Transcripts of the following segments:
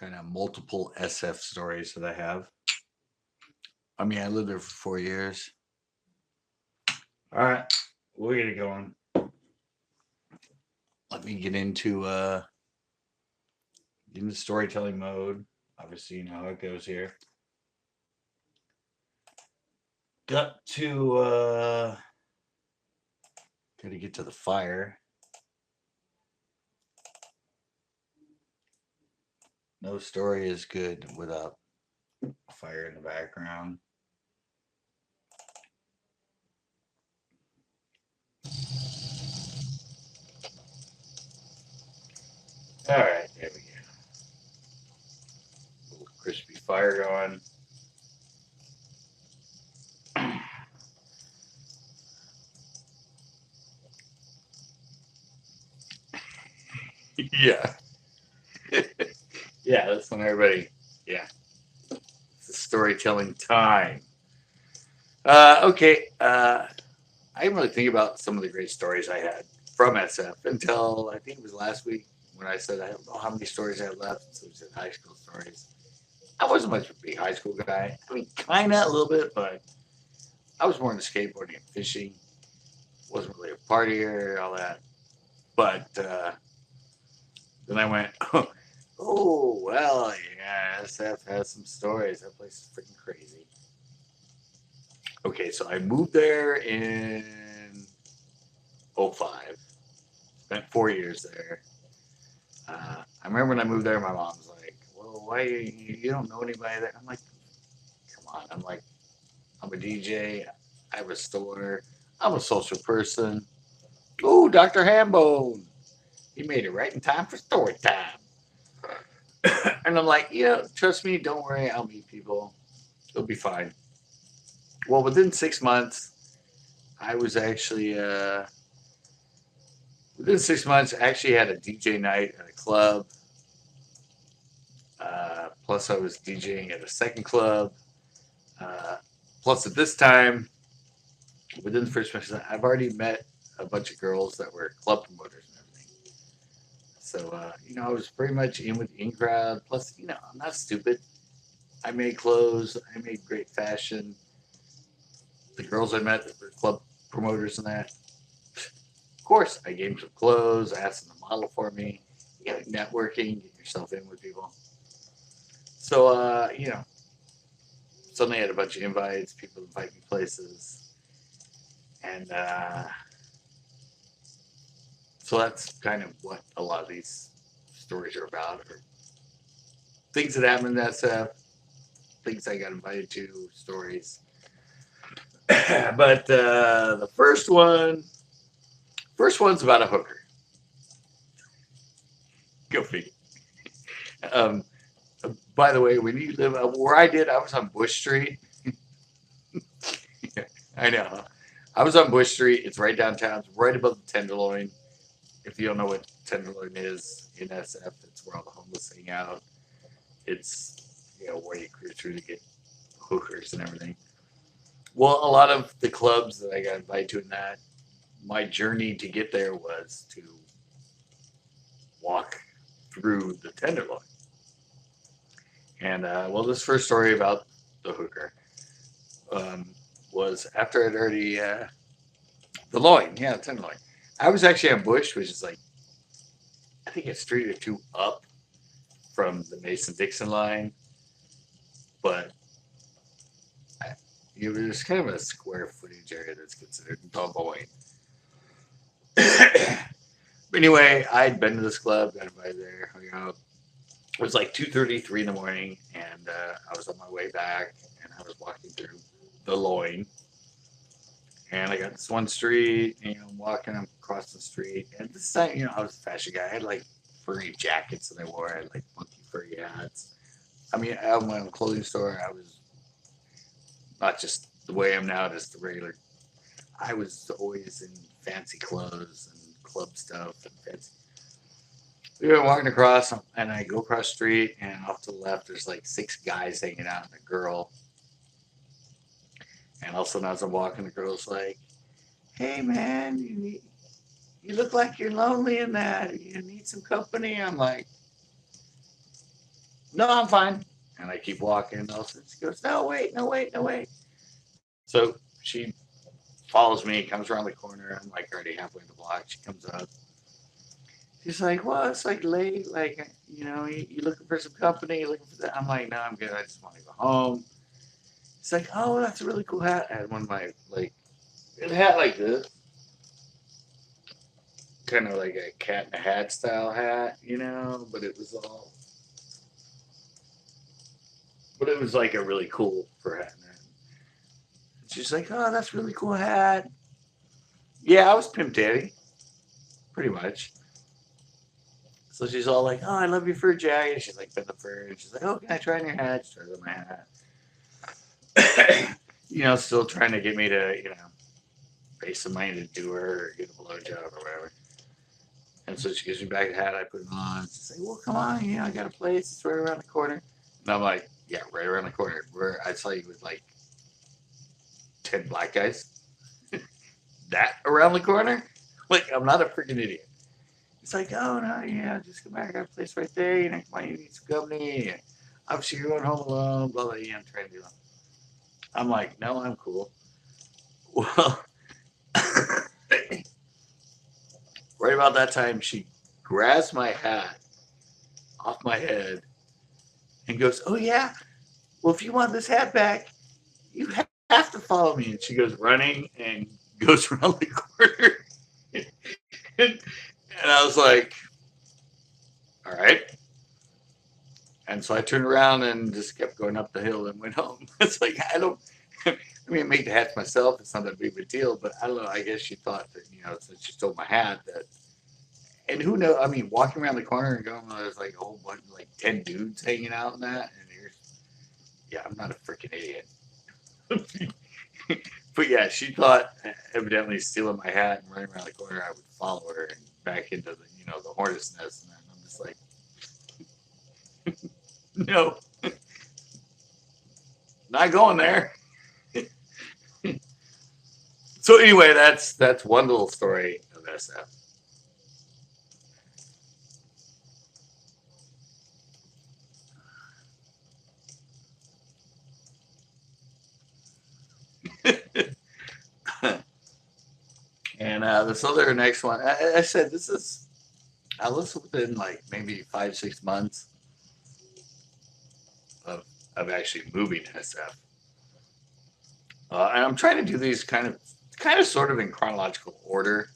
kind of multiple SF stories that I have. I mean, I lived there for 4 years. All right, we're gonna go on. Let me get into storytelling mode. Obviously, you know how it goes here. Got to got to get to the fire. No story is good without fire in the background. All right, there we go. A little crispy fire going. Yeah, yeah. That's when everybody. Yeah, it's a storytelling time. Okay. I didn't really think about some of the great stories I had from SF until I think it was last week when I said I don't know how many stories I had left. So it was high school stories. I wasn't much of a big high school guy. I mean, kind of a little bit, but I was more into skateboarding and fishing. Wasn't really a partier, all that. But then I went, oh, well, yeah, SF has some stories. That place is freaking crazy. Okay, so I moved there in '05. Spent 4 years there. I remember when I moved there, my mom was like, well, why you don't know anybody there? I'm like, come on. I'm like, I'm a DJ. I have a store. I'm a social person. Ooh, Dr. Hambone. He made it right in time for story time. And I'm like, trust me, don't worry, I'll meet people. It'll be fine. Well, within 6 months, I was actually, within 6 months, I actually had a DJ night at a club. Plus, I was DJing at a second club. Uh, Plus, at this time, within the first month, I've already met a bunch of girls that were club promoters and everything. So, I was pretty much in with the in crowd. Plus, I'm not stupid. I made clothes. I made great fashion. The girls I met that were club promoters and that, of course, I gave them some clothes. I asked them to model for me. Networking, get yourself in with people. So, suddenly I had a bunch of invites. People invite me places. And so that's kind of what a lot of these stories are about, or things that happened in SF, things I got invited to, stories. But the first one's about a hooker. Go figure. Um, by the way, when you live where I did, I was on Bush Street. I know. I was on Bush Street. It's right downtown. It's right above the Tenderloin. If you don't know what Tenderloin is in SF, it's where all the homeless hang out. It's where you cruise through to get hookers and everything. Well, a lot of the clubs that I got invited to in that, my journey to get there was to walk through the Tenderloin. And well, this first story about the hooker um, was after I'd already the loin, yeah, the Tenderloin. I was actually on Bush, which is like I think a street or two up from the Mason Dixon line, but there's kind of a square footage area that's considered the loin. Anyway, I'd been to this club, got invited there, hung out. It was like 2:33 in the morning, and I was on my way back, and I was walking through the loin, and I got this one street, and I'm walking across the street, and this time, I was a fashion guy. I had like furry jackets that I wore. I had like monkey furry hats. I mean, I had my own clothing store. I was not just the way I am now, just the regular. I was always in fancy clothes and club stuff and fancy. We were walking across, and I go across the street, and off to the left, there's like six guys hanging out, and a girl. And all of a sudden, as I'm walking, the girl's like, "Hey, man, you look like you're lonely in that. You need some company." I'm like, No, I'm fine. And I keep walking. And all of a sudden she goes, no, wait, no, wait, no, wait. So she follows me, comes around the corner. I'm like already halfway in the block. She comes up. She's like, well, it's like late. Like, you looking for some company? You looking for that? I'm like, no, I'm good. I just want to go home. It's like, oh, that's a really cool hat. I had one of my, like, a hat like this, kind of like a cat in a hat style hat, but it was like a really cool for hat. And she's like, oh, that's a really cool hat. Yeah, I was Pimp Daddy, pretty much. So she's all like, oh, I love your fur jacket. She's like, put the fur. And she's like, oh, can I try on your hat? She tries on my hat. Still trying to get me to, pay some money to do her or get a blowjob or whatever. And so she gives me back the hat. I put it on. She's like, well, come on. I got a place. It's right around the corner. And I'm like, yeah, right around the corner. Where I saw you with like 10 black guys. That around the corner? Like, I'm not a freaking idiot. It's like, oh, no, yeah, just come back. I got a place right there. Come on, you need some company. And obviously, you're going home alone. Blah, blah, yeah, I'm trying to do that. I'm like, no, I'm cool. Well, right about that time, she grabs my hat off my head and goes, oh, yeah, well, if you want this hat back, you have to follow me. And she goes running and goes around the corner. and I was like, all right. And so I turned around and just kept going up the hill and went home. It's like, I make the hats myself. It's not that big of a deal, but I don't know. I guess she thought that, since she stole my hat, and who knows? I mean, walking around the corner and going, there's like a whole bunch, like 10 dudes hanging out in that. And yeah, I'm not a freaking idiot. But yeah, she thought evidently stealing my hat and running around the corner, I would follow her and back into the hornet's nest. And I'm just like, no, not going there. So anyway, that's one little story of SF. And this other next one, I said I was within like maybe 5-6 months of actually moving to SF. And I'm trying to do these kind of sort of in chronological order.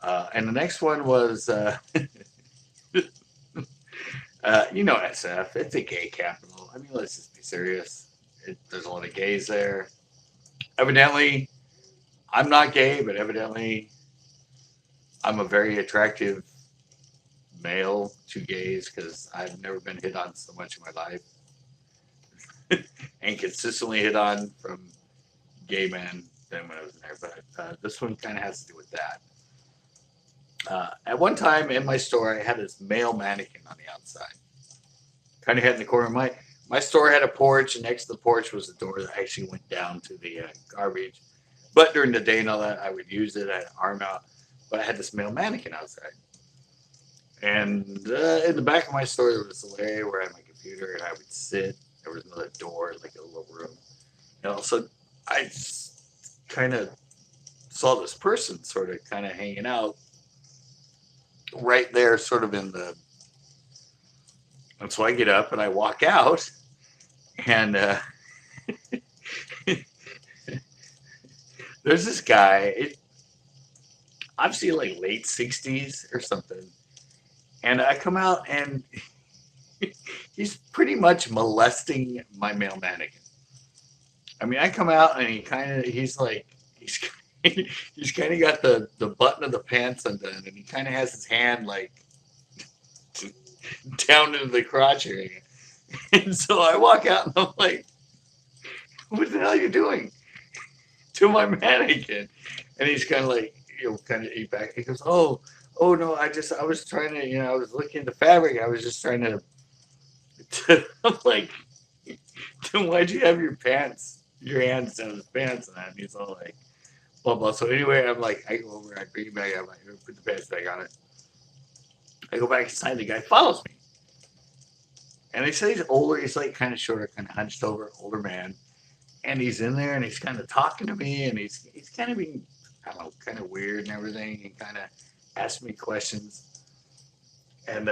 And the next one was, SF. It's a gay capital. I mean, let's just be serious. There's a lot of gays there. Evidently, I'm not gay, but evidently, I'm a very attractive male to gays because I've never been hit on so much in my life. And consistently hit on from gay men than when I was in there. But this one kind of has to do with that. At one time in my store, I had this male mannequin on the outside, kind of had in the corner. My store had a porch, and next to the porch was a door that actually went down to the garbage. But during the day and all that, I would use it. I had an arm out, but I had this male mannequin outside. And in the back of my store, there was a area where I had my computer, and I would sit. There was another door, like a little room. So I kind of saw this person sort of kind of hanging out right there, sort of in the. And so I get up and I walk out, and there's this guy, obviously like late 60s or something. And I come out and he's pretty much molesting my male mannequin. I mean, I come out and he's he's kind of got the button of the pants undone, and he kind of has his hand like down into the crotch area. And so I walk out and I'm like, what the hell are you doing to my mannequin? And he's kind of like, kind of eat back. He goes, oh no, I was trying to, I was looking at the fabric. I was just trying to I'm like, then why'd you have your hands down his pants? And he's all like, blah, blah. So anyway, I'm like, I go over, I bring it back, I'm like, put the pants back on it. I go back inside, the guy follows me. And they say he's older. He's like kind of shorter, kind of hunched over, older man. And he's in there and he's kind of talking to me and he's kind of being, I don't know, kind of weird and everything and kind of asking me questions. And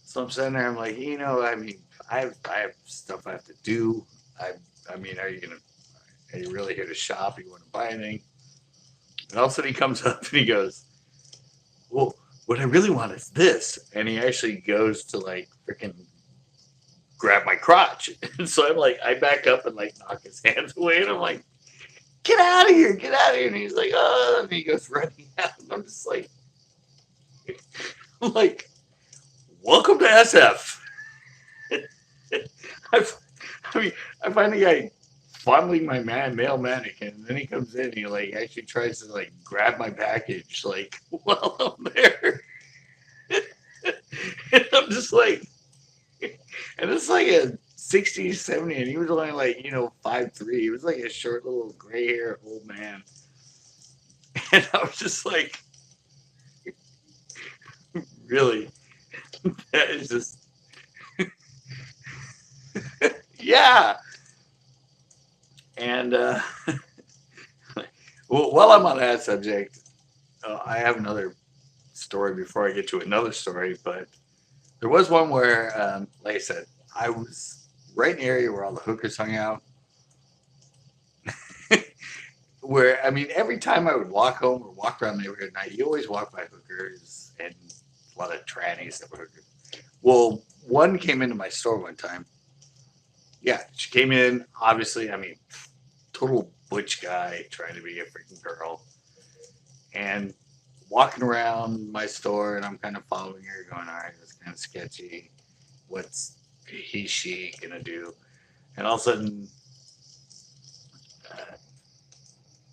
so I'm sitting there. I'm like, I mean, I have stuff I have to do. I mean, are you really here to shop? You want to buy anything? And all of a sudden he comes up and he goes, well, what I really want is this. And he actually goes to like freaking grab my crotch. And so I'm like, I back up and like knock his hands away. And I'm like, get out of here, get out of here. And he's like, oh, and he goes running out. And I'm just like, I'm like, welcome to SF. I, I mean, I find the guy fondling my male mannequin, and then he comes in and he like actually tries to like grab my package like while I'm there. And I'm just like, and it's like a 60, 70, and he was only like, 5'3". He was like a short little gray hair old man. And I was just like, really? That is just, yeah. And well, while I'm on that subject, I have another story before I get to another story, but there was one where, like I said, I was right in the area where all the hookers hung out. Where, I mean, every time I would walk home or walk around the neighborhood at night, you always walk by hookers and a lot of trannies that were hookers. Well, one came into my store one time. Yeah, she came in, obviously, I mean, total butch guy trying to be a freaking girl. And walking around my store, and I'm kind of following her, going, all right, that's kind of sketchy. What's she gonna do? And all of a sudden,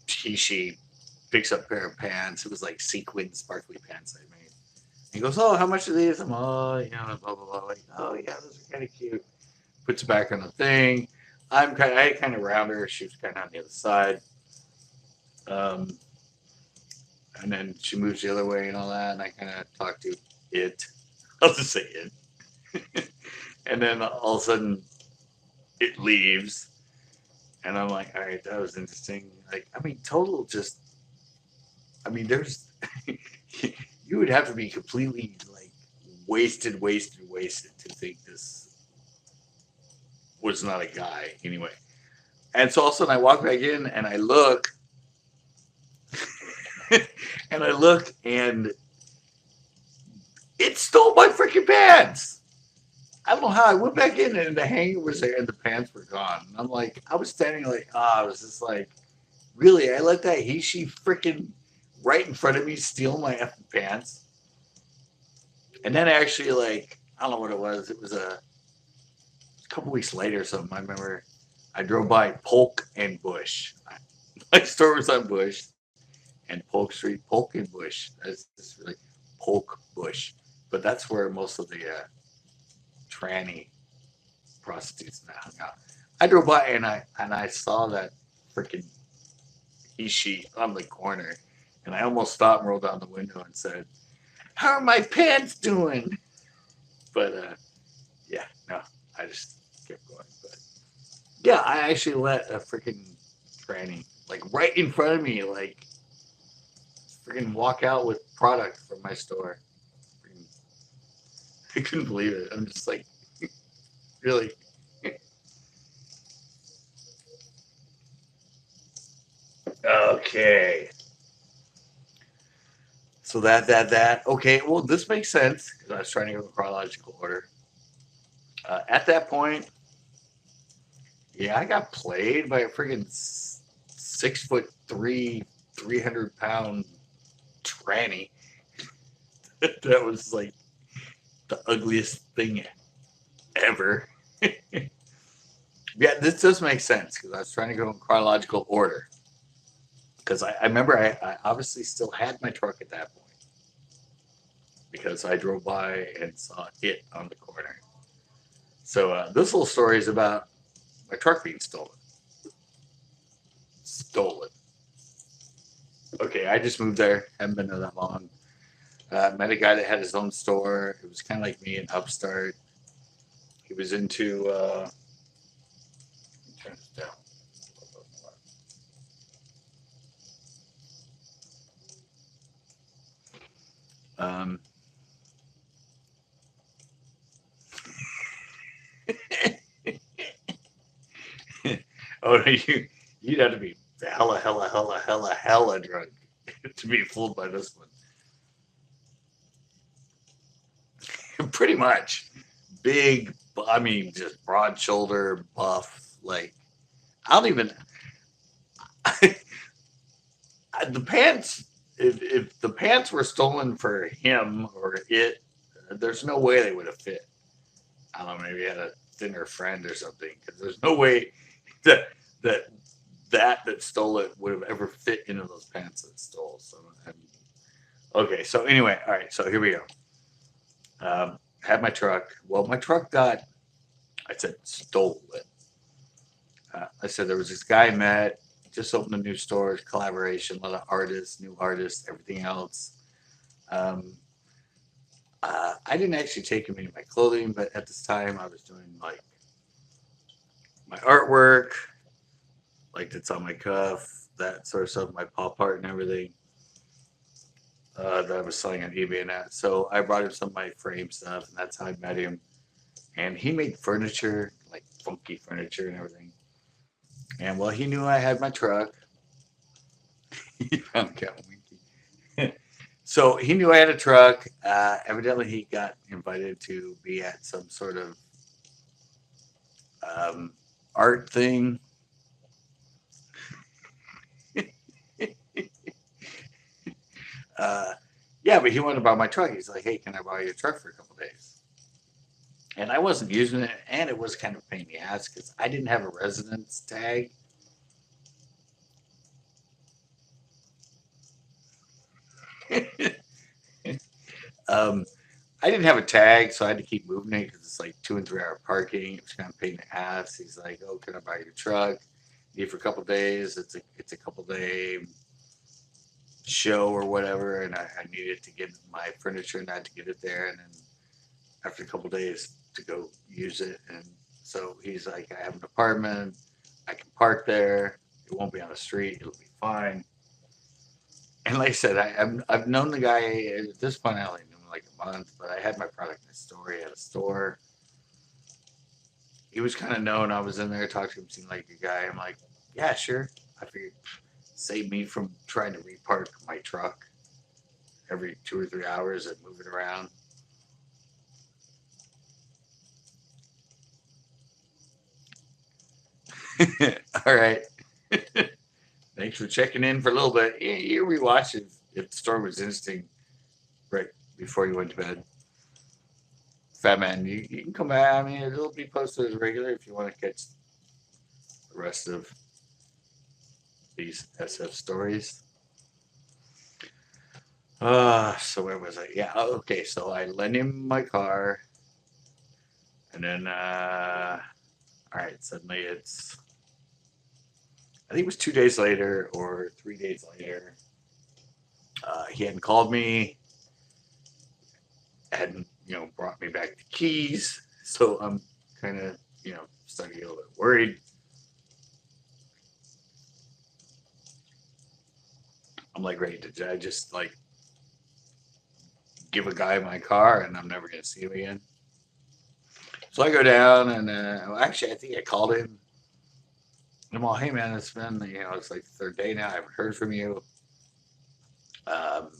she picks up a pair of pants. It was like sequin, sparkly pants I made. He goes, oh, how much are these? I'm, blah, blah, blah. Like, oh, yeah, those are kind of cute. Puts it back on the thing. I kind of round her. She was kind of on the other side. Um, and then she moves the other way and all that. And I kind of talk to it. I'll just say it. And then all of a sudden, it leaves. And I'm like, all right, that was interesting. Like, I mean, total just, I mean, there's, you would have to be completely like wasted to think this was not a guy anyway. And so all of a sudden I walk back in and I look and it stole my freaking pants. I don't know how I went back in and the hanger was there and the pants were gone. And I'm like, I was standing like, I was just like, really? I let that she freaking right in front of me steal my effing pants. And then actually, like, I don't know what it was. It was a couple weeks later or something. I remember I drove by Polk and Bush. My store was on Bush and Polk Street, Polk and Bush. That's just really Polk Bush. But that's where most of the tranny prostitutes now hung out. I drove by and I saw that freaking she on the corner, and I almost stopped and rolled down the window and said, "How are my pants doing?" But yeah, no, I just kept going. But yeah, I actually let a freaking tranny like right in front of me, like freaking walk out with product from my store. Freaking, I couldn't believe it. I'm just like, really. Okay. So that. Okay, well, this makes sense because I was trying to go in chronological order. At that point, yeah, I got played by a freaking 6'3", 300-pound tranny. That was like the ugliest thing ever. Yeah, this does make sense because I was trying to go in chronological order. Because I remember I obviously still had my truck at that point because I drove by and saw it on the corner. So this little story is about my truck being stolen. Stolen. Okay, I just moved there. Haven't been there that long. Met a guy that had his own store. It was kind of like me, an upstart. He was into. Turn this down. Um, oh, you'd have to be hella drunk to be fooled by this one. Pretty much. Big, I mean, just broad shoulder, buff. Like, I don't even. The pants, if the pants were stolen for him or it, there's no way they would have fit. I don't know, maybe he had a thinner friend or something, because there's no way that that that stole it would have ever fit into those pants that stole. So, okay, so anyway, all right, so here we go. Had my truck. Well, my truck got, I said, stolen. I said there was this guy I met, just opened a new store, collaboration, a lot of artists, new artists, everything else. Um, I didn't actually take him any of my clothing, but at this time I was doing like my artwork, like that's on my cuff, that sort of stuff, my pop art and everything. That I was selling on eBay and that. So I brought him some of my frame stuff, and that's how I met him. And he made furniture, like funky furniture and everything. And well, he knew I had my truck. He found Captain Winky. So he knew I had a truck. Evidently, he got invited to be at some sort of um, art thing. uh, yeah, but he wanted to borrow my truck. He's like, "Hey, can I borrow your truck for a couple days?" And I wasn't using it, and it was kind of a pain in the ass because I didn't have a residence tag. um, I didn't have a tag, so I had to keep moving it because it's like 2 and 3 hour parking. It was kind of a pain in the ass. He's like, "Oh, can I buy your truck? Need it for a couple days. It's a couple day show or whatever, and I needed to get my furniture and I had to get it there, and then after a couple days to go use it." And so he's like, "I have an apartment. I can park there. It won't be on the street. It'll be fine." And like I said, I've known the guy at this point. I only knew him like a month, but I had my product in the store. He had a store. He was kind of known. I was in there talking to him, seemed like a guy. I'm like, "Yeah, sure." I figured save me from trying to repark my truck every 2 or 3 hours and move it around. All right. Thanks for checking in for a little bit. You rewatch if the story was interesting right before you went to bed. Fat Man, you can come back. I mean, it'll be posted as regular if you want to catch the rest of these SF stories. So where was I? Yeah, okay. So I lent him my car, and then, all right, suddenly it's, I think it was 2 days later or 3 days later. He hadn't called me, hadn't, brought me back the keys. So I'm kind of, starting to get a little bit worried. I'm like, great, did I just like give a guy my car and I'm never going to see him again? So I go down and actually, I think I called him. I'm all, "Hey man, it's been, it's like the third day now. I haven't heard from you. Um,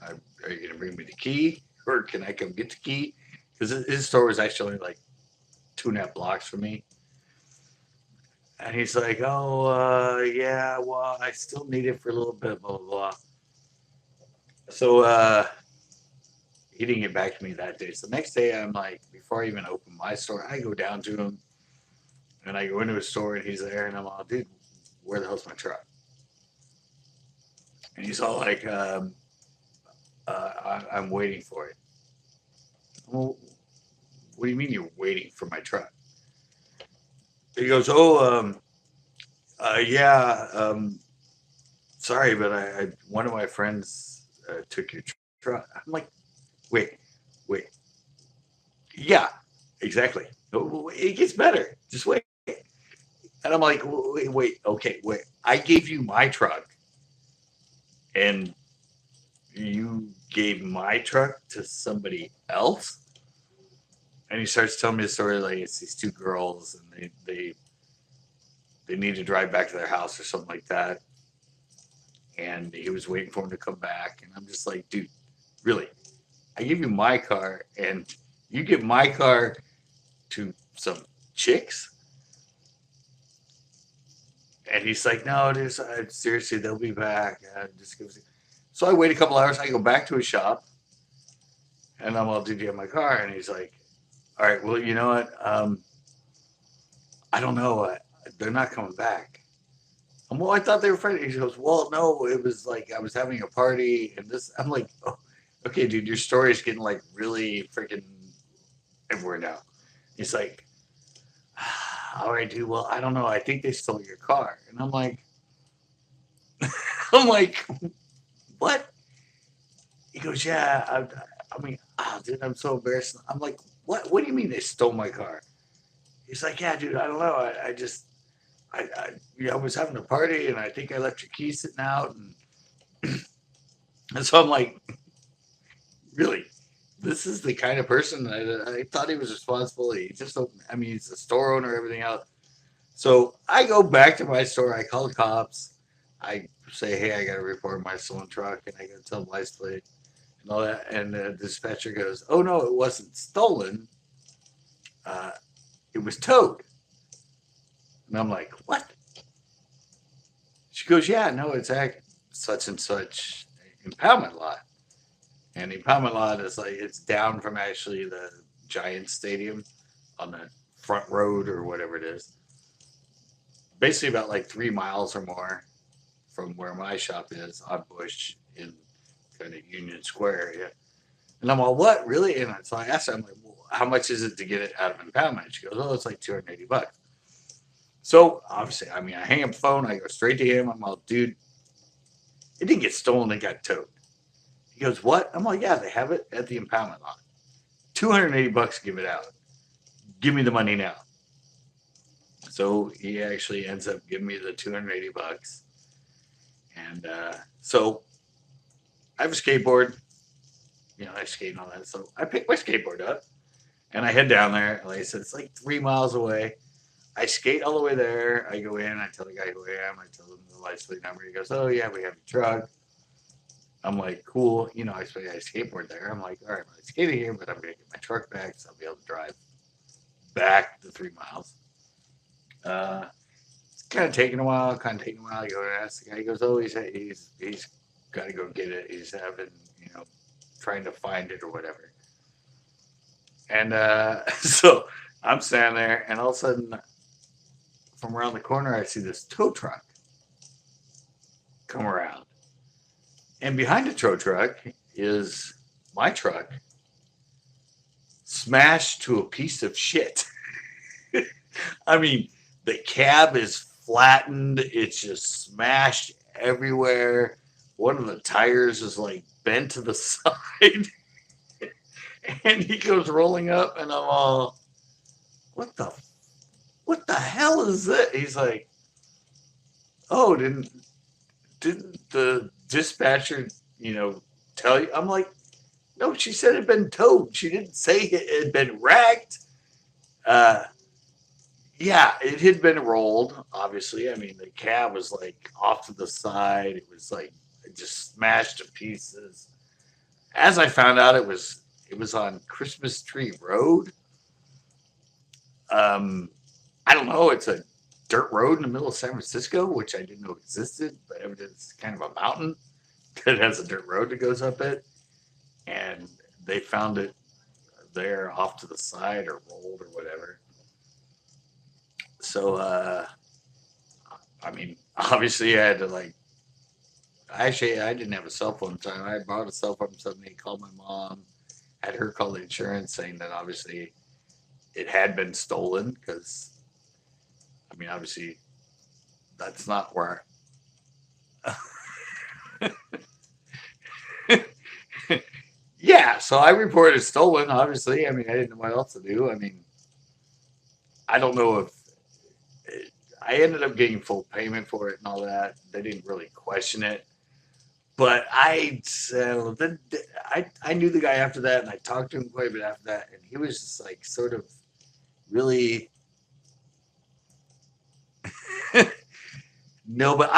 are you going to bring me the key or can I come get the key?" Because his store was actually only like 2.5 blocks from me. And he's like, "Oh, yeah, well, I still need it for a little bit, blah, blah, blah." So he didn't get back to me that day. So the next day, I'm like, before I even open my store, I go down to him and I go into his store and he's there. And I'm all, "Dude, where the hell's my truck?" And he's all like, I'm waiting for it." Well, what do you mean you're waiting for my truck? He goes, "Oh, yeah, sorry, but one of my friends took your truck." I'm like, "Wait, wait, yeah." exactly. No, it gets better. Just wait. And I'm like, wait, okay, wait. I gave you my truck, and you gave my truck to somebody else. And he starts telling me the story like it's these two girls, and they need to drive back to their house or something like that. And he was waiting for him to come back, and I'm just like, dude, really? I give you my car, and you give my car to some chicks? And he's like, no, dude, seriously, they'll be back. Just give us. So I wait a couple hours. I go back to his shop, and I'm all, did you have my car? And he's like, all right, well, you know what? I don't know. They're not coming back. Well, I thought they were friendly. He goes, well, no, it was like I was having a party, and this. I'm like, oh, okay, dude, your story is getting like really freaking everywhere now. He's like, all right, dude. Well, I don't know. I think they stole your car, and I'm like, I'm like, what? He goes, yeah. I mean, oh, dude, I'm so embarrassed. I'm like, what? What do you mean they stole my car? He's like, yeah, dude. I don't know. I just, I was having a party, and I think I left your keys sitting out, and so I'm like, really? This is the kind of person I thought he was responsible. He just, I mean, he's a store owner, everything else. So I go back to my store. I call the cops. I say, hey, I got to report my stolen truck, and I got to tell them license plate and all that. And the dispatcher goes, oh, no, it wasn't stolen. Uh, it was towed. And I'm like, what? She goes, yeah, no, it's such and such impoundment lot. And the impoundment lot is like, it's down from actually the Giants Stadium on the front road or whatever it is. Basically, about like 3 miles or more from where my shop is on Bush in kind of Union Square area. And I'm all, what, really? And so I asked her, I'm like, well, how much is it to get it out of impoundment? She goes, oh, it's like $280. So obviously, I mean, I hang up the phone, I go straight to him. I'm all, dude, it didn't get stolen, it got towed. He goes, what? I'm like, yeah, they have it at the impoundment lot. $280 to give it out. Give me the money now. So he actually ends up giving me the $280. And so I have a skateboard. You know, I skate and all that. So I pick my skateboard up and I head down there. Like I said, it's like 3 miles away. I skate all the way there. I go in. I tell the guy who I am. I tell him the license plate number. He goes, oh, yeah, we have a truck. I'm like, cool. You know, I skateboard there. I'm like, all right, I skated here, but I'm going to get my truck back so I'll be able to drive back the 3 miles. It's kind of taking a while. I go and ask the guy. He goes, oh, he's got to go get it. He's having, you know, trying to find it or whatever. And so I'm standing there, and all of a sudden, from around the corner, I see this tow truck come around. And behind the tow truck is my truck smashed to a piece of shit. I mean, the cab is flattened. It's just smashed everywhere. One of the tires is like bent to the side. And he goes rolling up, and I'm all, what the hell is that? He's like, oh, didn't the dispatcher, you know, tell you? I'm like, no, she said it had been towed. She didn't say it had been wrecked. Yeah, it had been rolled, obviously. I mean, the cab was like off to the side. It was like just smashed to pieces. As I found out, it was on Christmas Tree Road. I don't know. It's a dirt road in the middle of San Francisco, which I didn't know existed, but it's kind of a mountain that has a dirt road that goes up it. And they found it there off to the side or rolled or whatever. So, I mean, obviously I had to like, actually, I didn't have a cell phone at the time. I bought a cell phone suddenly, called my mom, had her call the insurance saying that obviously it had been stolen because, I mean, obviously that's not where. Yeah, so I reported stolen, obviously. I mean, I didn't know what else to do. I mean, I don't know if I ended up getting full payment for it and all that. They didn't really question it. But I said, well, I knew the guy after that, and I talked to him quite a bit after that, and he was just like sort of really no. But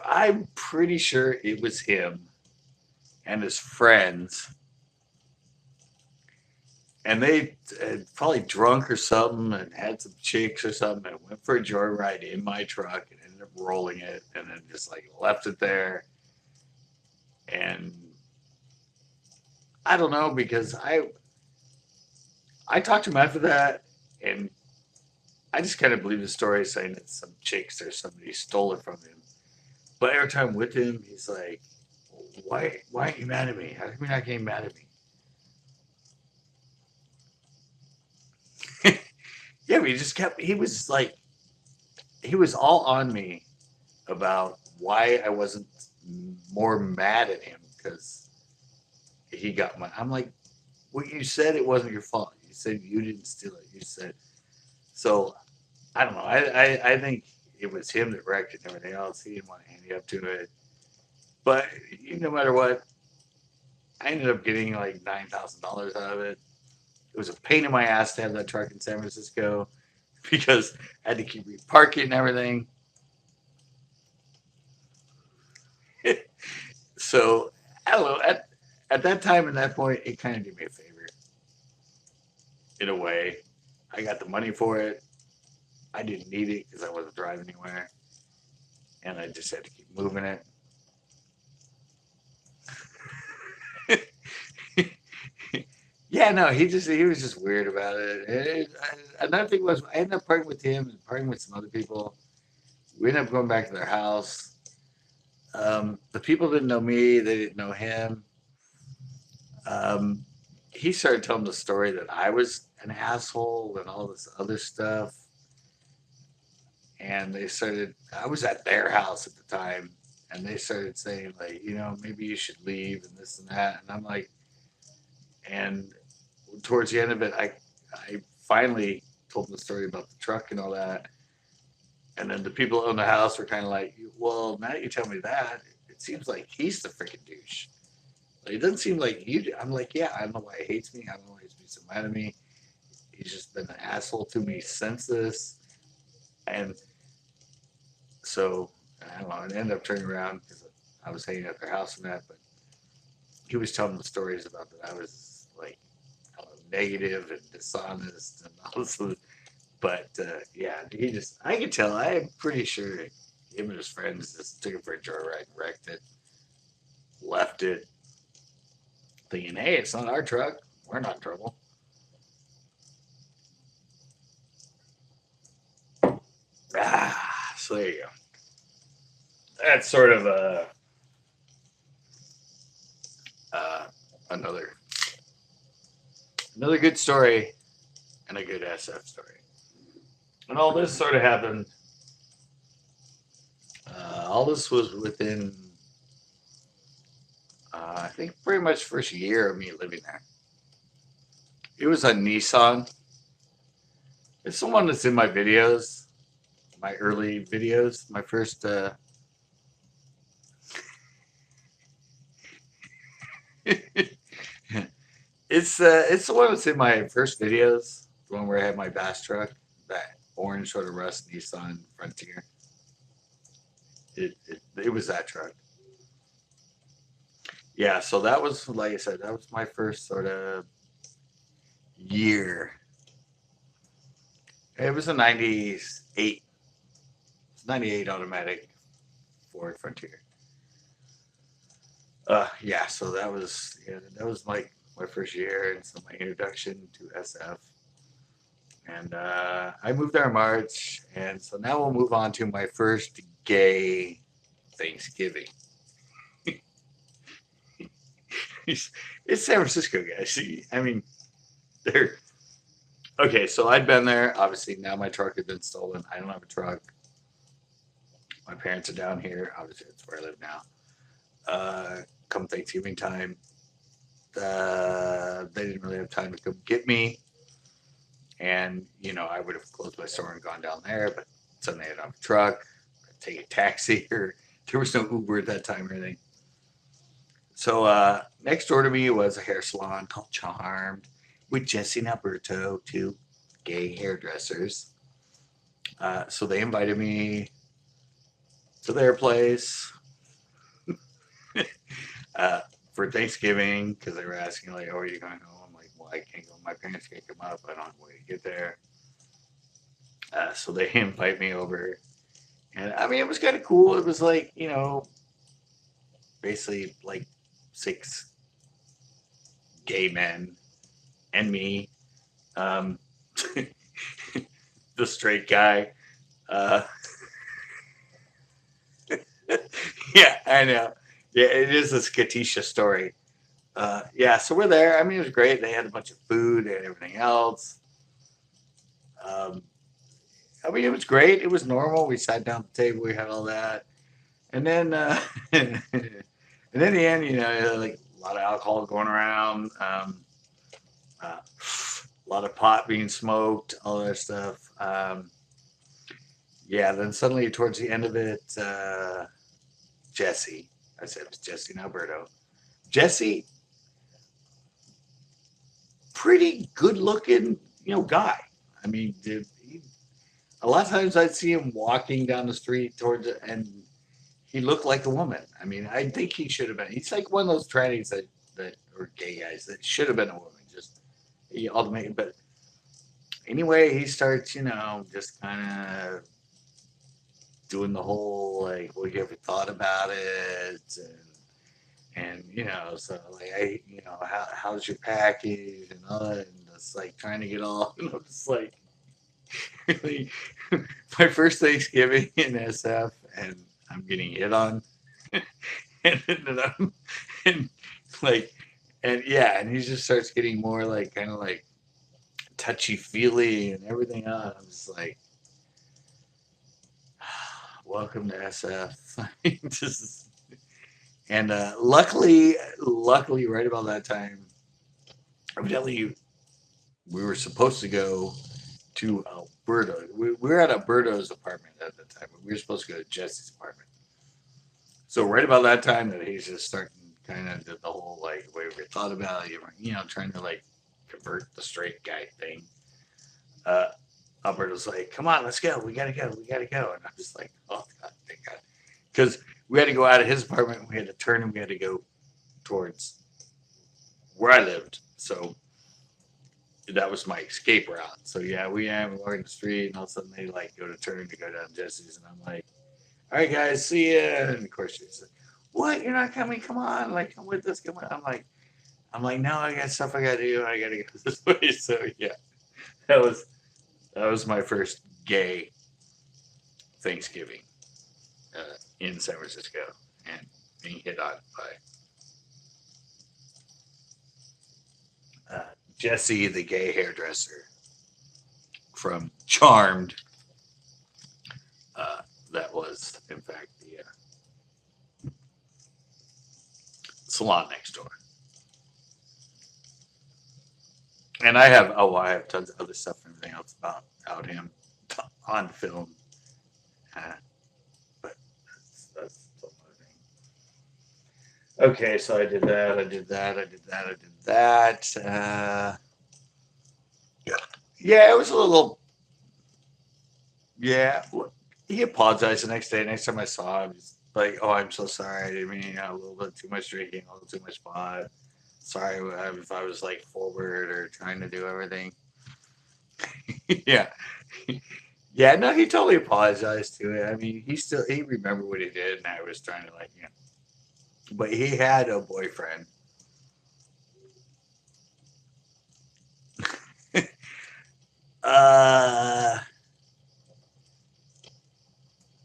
I'm pretty sure it was him and his friends, and they probably drunk or something, and had some chicks or something, and went for a joyride in my truck, and ended up rolling it, and then just like left it there, and I don't know because I talked to him after that, and I just kind of believe the story saying that some chicks or somebody stole it from him. But every time with him, he's like, why aren't you mad at me? How come you're not getting mad at me? Yeah, but he just kept, he was all on me about why I wasn't more mad at him because he got my, I'm like, well, you said it wasn't your fault. You said you didn't steal it. You said, so I don't know. I think it was him that wrecked it and everything else. He didn't want to hand you up to it. But no matter what, I ended up getting like $9,000 out of it. It was a pain in my ass to have that truck in San Francisco because I had to keep reparking and everything. So I don't know. At that time and that point, it kind of did me a favor in a way. I got the money for it. I didn't need it because I wasn't driving anywhere, and I just had to keep moving it. Yeah, no, he was just weird about it. Another thing was I ended up partying with him and partying with some other people. We ended up going back to their house. The people didn't know me; they didn't know him. Um, he started telling the story that I was an asshole and all this other stuff. And they started. I was at their house at the time, and they started saying like, maybe you should leave and this and that. And I'm like, and towards the end of it, I finally told them the story about the truck and all that. And then the people in the house were kind of like, well, now that you tell me that, it seems like he's the freaking douche. Like, it doesn't seem like you do. I'm like, yeah, I don't know why he hates me. I don't know why he's been so mad at me. He's just been an asshole to me since this. And so, I don't know. It ended up turning around because I was hanging at their house and that. But he was telling the stories about that I was like, I don't know, negative and dishonest and all this. But yeah, I could tell. I'm pretty sure him and his friends just took it for a joyride, wrecked it, left it, thinking, hey, it's not our truck. We're not in trouble. So there you go. That's sort of uh, another another good story and a good SF story. And all this sort of happened. All this was within, I think, pretty much first year of me living there. It was a Nissan. It's the one that's in my videos, my early videos, my first. It's the one that's in my first videos, the one where I had my bass truck, that orange sort of rust Nissan Frontier. It was that truck. Yeah, so that was like I said, that was my first sort of year. It was a '98. It's 98 automatic Ford Frontier. Yeah, so that was like my first year and so my introduction to SF. And I moved there in March, and so now we'll move on to my first gay Thanksgiving. It's San Francisco, guys. I mean, they're okay. So I'd been there. Obviously, now my truck had been stolen. I don't have a truck. My parents are down here. Obviously, that's where I live now. Come Thanksgiving time, they didn't really have time to come get me. And, I would have closed my store and gone down there, but suddenly I didn't have a truck, take a taxi, or there was no Uber at that time or anything. So next door to me was a hair salon called Charmed with Jesse and Alberto, two gay hairdressers. So they invited me to their place uh, for Thanksgiving because they were asking like, "Oh, are you going home?" I'm like, "Well, I can't go. My parents can't come up. I don't have a way to get there." So they invite me over, and I mean, it was kind of cool. It was like basically like six gay men and me, um, the straight guy. Uh, yeah, I know. Yeah, it is a Skatisha story. Yeah, so we're there. I mean, it was great. They had a bunch of food and everything else. Um, I mean, it was great. It was normal. We sat down at the table. We had all that, and then and then the end, like a lot of alcohol going around, a lot of pot being smoked, all that stuff. Yeah, then suddenly towards the end of it, Jesse, I said it was Jesse and Alberto. Jesse, pretty good looking, guy. I mean, dude, a lot of times I'd see him walking down the street towards it, and he looked like a woman. I mean, I think he should have been. He's like one of those trannies that or gay guys that should have been a woman. Just he ultimately, but anyway, he starts, just kind of doing the whole like, well, you ever thought about it? And so like how's your package and all that, and it's like trying to get all, it's like really my first Thanksgiving in SF, and I'm getting hit on, and and like, and yeah, and he just starts getting more like kind of like touchy feely and everything else. I'm just like, welcome to SF. Just, and luckily, right about that time, evidently we were supposed to go to Alberto. We were at Alberto's apartment at the time, but we were supposed to go to Jesse's apartment. So right about that time that he's just starting kind of the whole like way we thought about it, trying to like convert the straight guy thing. Uh, Alberto's like, "Come on, let's go. We gotta go. We gotta go." And I'm just like, "Oh God, thank God," because we had to go out of his apartment. We had to turn and we had to go towards where I lived. So that was my escape route. So yeah, we're walking the street, and all of a sudden they like go to turn to go down Jesse's, and I'm like, "All right, guys, see ya." And of course she's like, "What? You're not coming? Come on, like come with us, come on." I'm like, "No, I got stuff I gotta do. I gotta go this way." So yeah, that was that was my first gay Thanksgiving in San Francisco, and being hit on by Jesse, the gay hairdresser from Charmed. Uh, that was, in fact, the salon next door. And I have tons of other stuff and everything else about him on film. Uh, but that's some other thing. Okay, so I did that. I did that. I did that. I did that. Yeah, it was a little. Yeah, he apologized the next day. Next time I saw him, he's like, "Oh, I'm so sorry. I didn't mean a little bit too much drinking, a little too much pot. Sorry if I was like forward or trying to do everything." Yeah, yeah. No, he totally apologized to it. I mean, he remembered what he did, and I was trying to like, but he had a boyfriend. uh,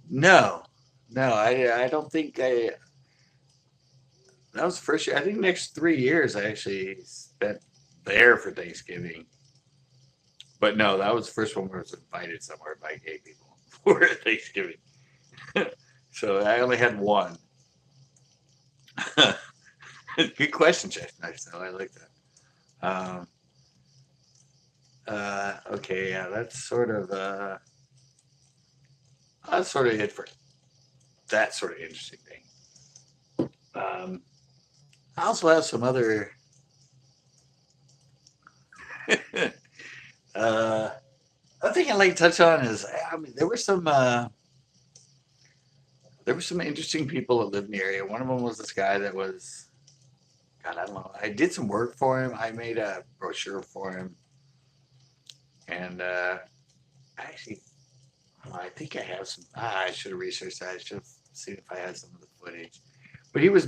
no, no, I don't think I. That was the first year. I think the next 3 years I actually spent there for Thanksgiving. But no, that was the first one where I was invited somewhere by gay people for Thanksgiving. So I only had one. Good question, Jeff. Nice. I like that. Um, Okay, yeah, that's sort of it for that sort of interesting thing. Um, I also have some other. uh, Other thing I'd like to touch on is, I mean, there were some interesting people that lived in the area. One of them was this guy that was, God, I don't know. I did some work for him. I made a brochure for him, and actually, I think I have some. I should have researched that. I should have seen if I had some of the footage. But he was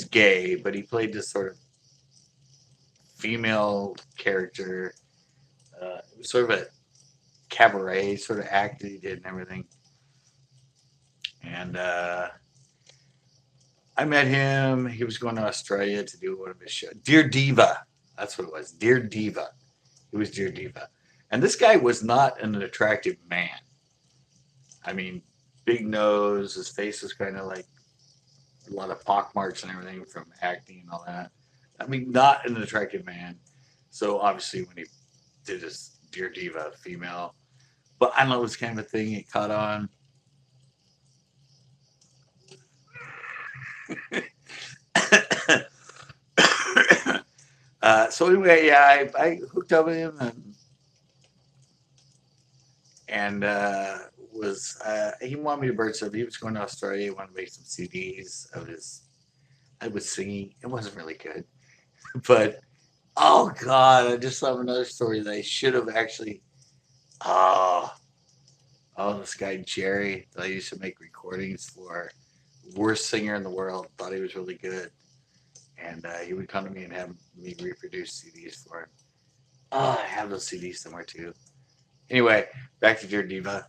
gay, but he played this sort of female character. It was sort of a cabaret sort of act that he did and everything. And I met him. He was going to Australia to do one of his shows. Dear Diva. That's what it was. Dear Diva. It was Dear Diva. And this guy was not an attractive man. I mean, big nose. His face was kind of like a lot of pock marks and everything from acting and all that. I mean, not an attractive man. So obviously, when he did his Dear Diva female, but I don't know, it was kind of a thing. It caught on. So anyway, yeah, I hooked up with him and was he wanted me to burn some. He was going to Australia. He wanted to make some CDs of his. I was singing. It wasn't really good, but oh god, I just saw another story that I should have actually. Oh, oh, this guy Jerry that I used to make recordings for, worst singer in the world. Thought he was really good, and he would come to me and have me reproduce CDs for him. Oh, I have those CDs somewhere too. Anyway, back to Dear Diva.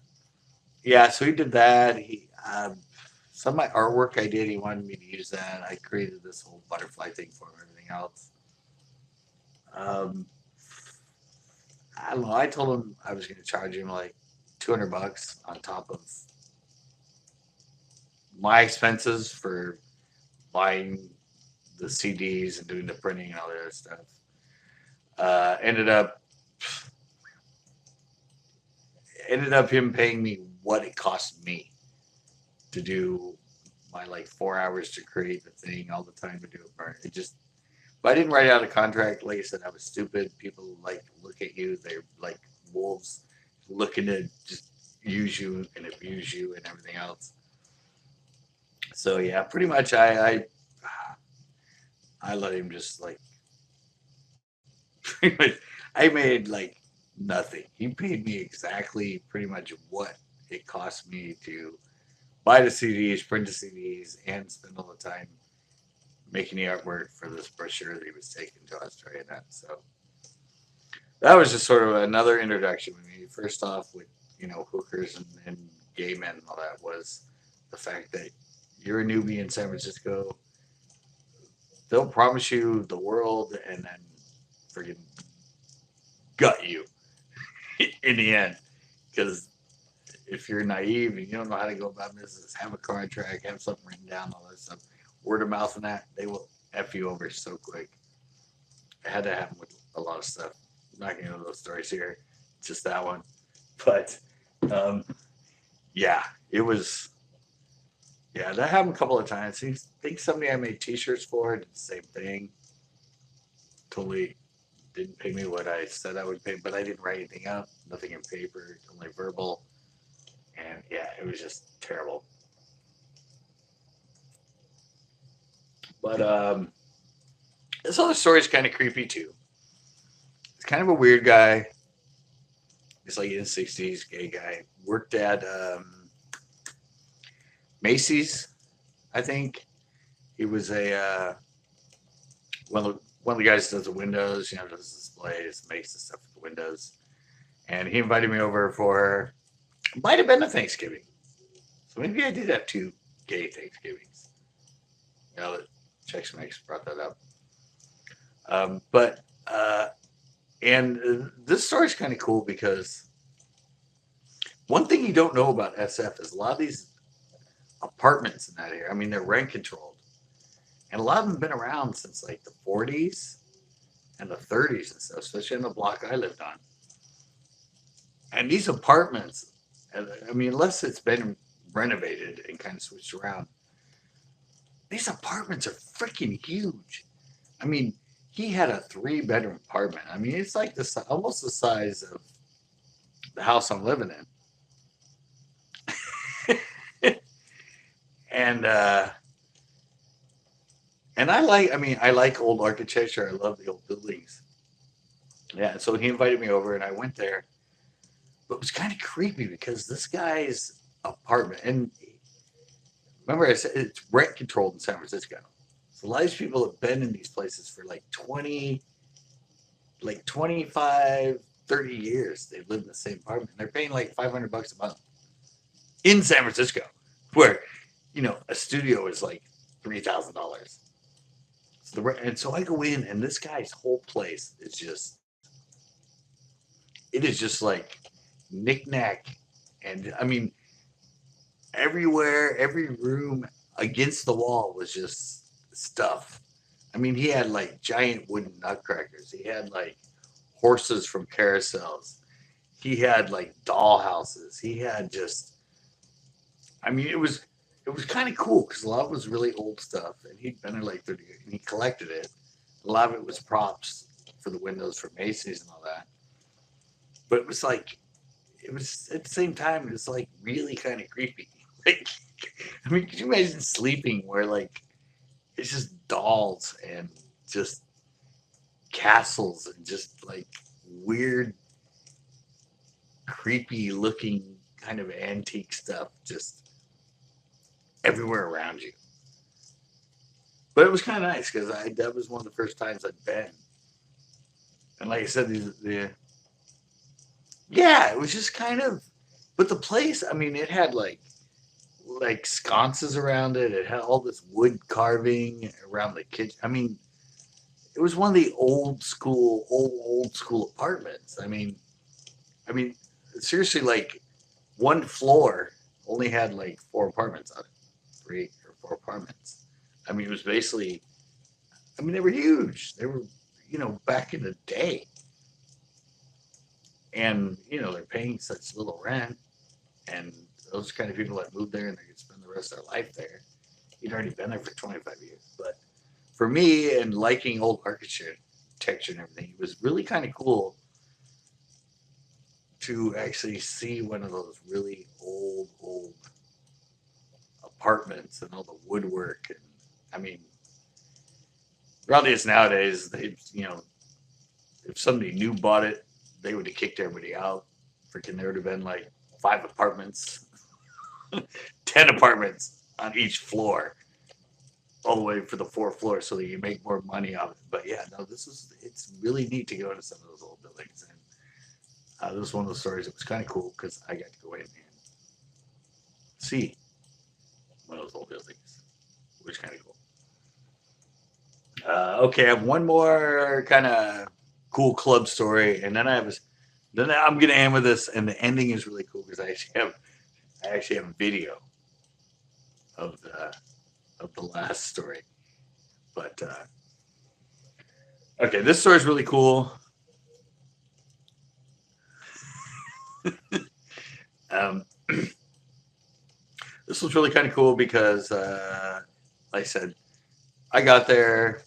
Yeah, so he did that. Some of my artwork I did, he wanted me to use that. I created this whole butterfly thing for him, everything else. Um, I don't know. I told him I was going to charge him like $200 on top of my expenses for buying the CDs and doing the printing and all that other stuff. Ended up him paying me what it cost me to do my like 4 hours to create the thing, all the time to do it. It just, if I didn't write out a contract, like I said, I was stupid. People like look at you, they're like wolves looking to just use you and abuse you and everything else. So yeah, pretty much I let him just like pretty much, I made like nothing. He paid me exactly pretty much what it cost me to buy the CDs, print the CDs, and spend all the time making the artwork for this brochure that he was taking to Australia. So that was just sort of another introduction with me. First off, with hookers and gay men and all that, was the fact that you're a newbie in San Francisco. They'll promise you the world and then freaking gut you in the end. Because if you're naive and you don't know how to go about business, have a contract, have something written down, all that stuff, word of mouth and that, they will F you over so quick. It had to happen with a lot of stuff. I'm not going to know those stories here, just that one. But um, yeah, it was, yeah, that happened a couple of times. I think somebody I made t shirts for did the same thing. Totally didn't pay me what I said I would pay, but I didn't write anything up, nothing in paper, only verbal. And yeah, it was just terrible. But this other story is kind of creepy too. It's kind of a weird guy. He's like in his 60s, gay guy. Worked at Macy's, I think. He was a one of the guys that does the windows, does displays, makes the stuff for the windows. And he invited me over for, might have been a Thanksgiving. So maybe I did have two gay Thanksgivings. Now that Chex Mix brought that up. But this story is kind of cool because one thing you don't know about SF is a lot of these apartments in that area. I mean, they're rent controlled, and a lot of them have been around since like the 40s, in the 30s and stuff, especially in the block I lived on. And these apartments, I mean, unless it's been renovated and kind of switched around, these apartments are freaking huge. I mean, he had a 3-bedroom apartment. I mean, it's like almost the size of the house I'm living in. and I like old architecture. I love the old buildings. Yeah, so he invited me over, and I went there. But it was kind of creepy because this guy's apartment, and remember I said it's rent controlled in San Francisco. So a lot of these people have been in these places for like 20, like 25, 30 years. They've lived in the same apartment. They're paying like $500 a month in San Francisco, where, a studio is like $3,000. And so I go in, and this guy's whole place is it is just like knickknack. And I mean, everywhere, every room against the wall was just stuff. I mean, he had like giant wooden nutcrackers. He had like horses from carousels. He had like doll houses. He had I mean, it was kind of cool because a lot of it was really old stuff, and he'd been there like 30 years, and he collected it. A lot of it was props for the windows for Macy's and all that. But it was like, it was at the same time, it was like really kind of creepy. Like, I mean, could you imagine sleeping where like it's just dolls and just castles and just like weird, creepy looking kind of antique stuff just everywhere around you. But it was kind of nice because that was one of the first times I'd been. And like I said, yeah, it was just kind of, but the place, I mean, it had like sconces around it. It had all this wood carving around the kitchen. I mean, it was one of the old school apartments. I mean, seriously, like one floor only had like 4 apartments on it, 3 or 4 apartments. I mean, it was basically, I mean, they were huge. They were, back in the day. And, they're paying such little rent. And those kind of people that move there and they could spend the rest of their life there. He'd already been there for 25 years. But for me and liking old architecture and everything, it was really kind of cool to actually see one of those really old apartments and all the woodwork. And I mean, reality is nowadays, if somebody new bought it, they would have kicked everybody out. Freaking, there would have been like 5 apartments, 10 apartments on each floor, all the way for the 4 floors, so that you make more money off it. But yeah, no, it's really neat to go into some of those old buildings. And this was one of those stories that was kind of cool because I got to go in and see one of those old buildings, which is kind of cool. Okay, I have one more kind of cool club story, and then I'm gonna end with this, and the ending is really cool because I actually have a video of the last story. But okay, this story is really cool. This was really kind of cool because, like I said, I got there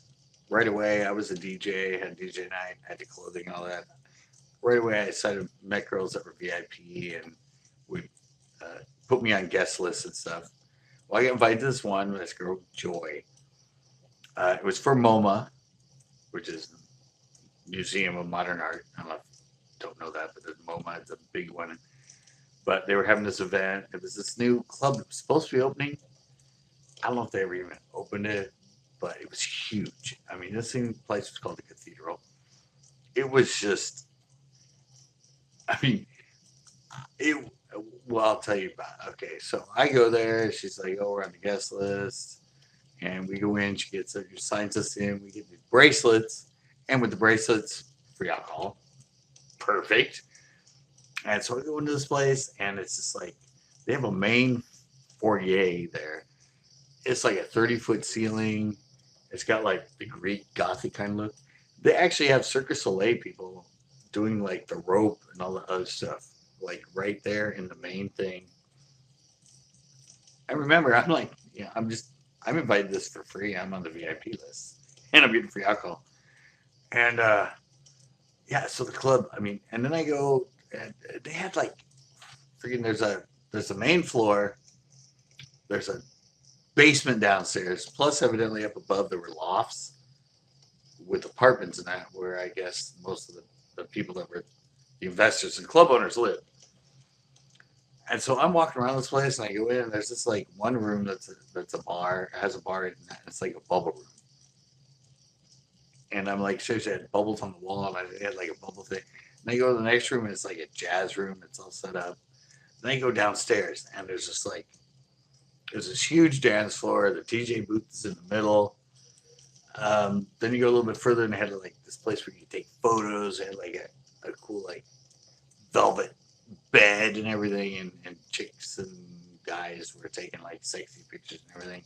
right away. I was a DJ, had DJ night, had the clothing, all that. Right away, I decided met girls that were VIP and would put me on guest lists and stuff. Well, I got invited to this girl, Joy. It was for MoMA, which is Museum of Modern Art. I don't know that, but MoMA is a big one. But they were having this event. It was this new club that was supposed to be opening. I don't know if they ever even opened it, but it was huge. I mean, this place was called the Cathedral. It was just, I mean, well, I'll tell you about it. Okay, so I go there. She's like, oh, we're on the guest list. And we go in. She signs us in. We get these bracelets. And with the bracelets, free alcohol. Perfect. And so I go into this place, and it's just like, they have a main foyer there. It's like a 30-foot ceiling. It's got like the Greek Gothic kind of look. They actually have Cirque du Soleil people doing like the rope and all the other stuff, like right there in the main thing. I remember, I'm like, yeah, I'm invited this for free. I'm on the VIP list, and I'm getting free alcohol. And yeah, so the club. I mean, and then I go, and they had like freaking. There's a main floor. There's a basement downstairs. Plus, evidently up above there were lofts with apartments and that, where I guess most of the people that were the investors and club owners live. And so I'm walking around this place, and I go in, and there's this like one room that's a bar, it has a bar in that. It's like a bubble room, and I'm like, seriously, I had bubbles on the wall, and I had like a bubble thing. And I go to the next room, and it's like a jazz room. It's all set up. Then I go downstairs, and there's this huge dance floor. The DJ booth is in the middle. Then you go a little bit further, and they had like this place where you could take photos. They had like a cool like velvet bed and everything, and chicks and guys were taking like sexy pictures and everything.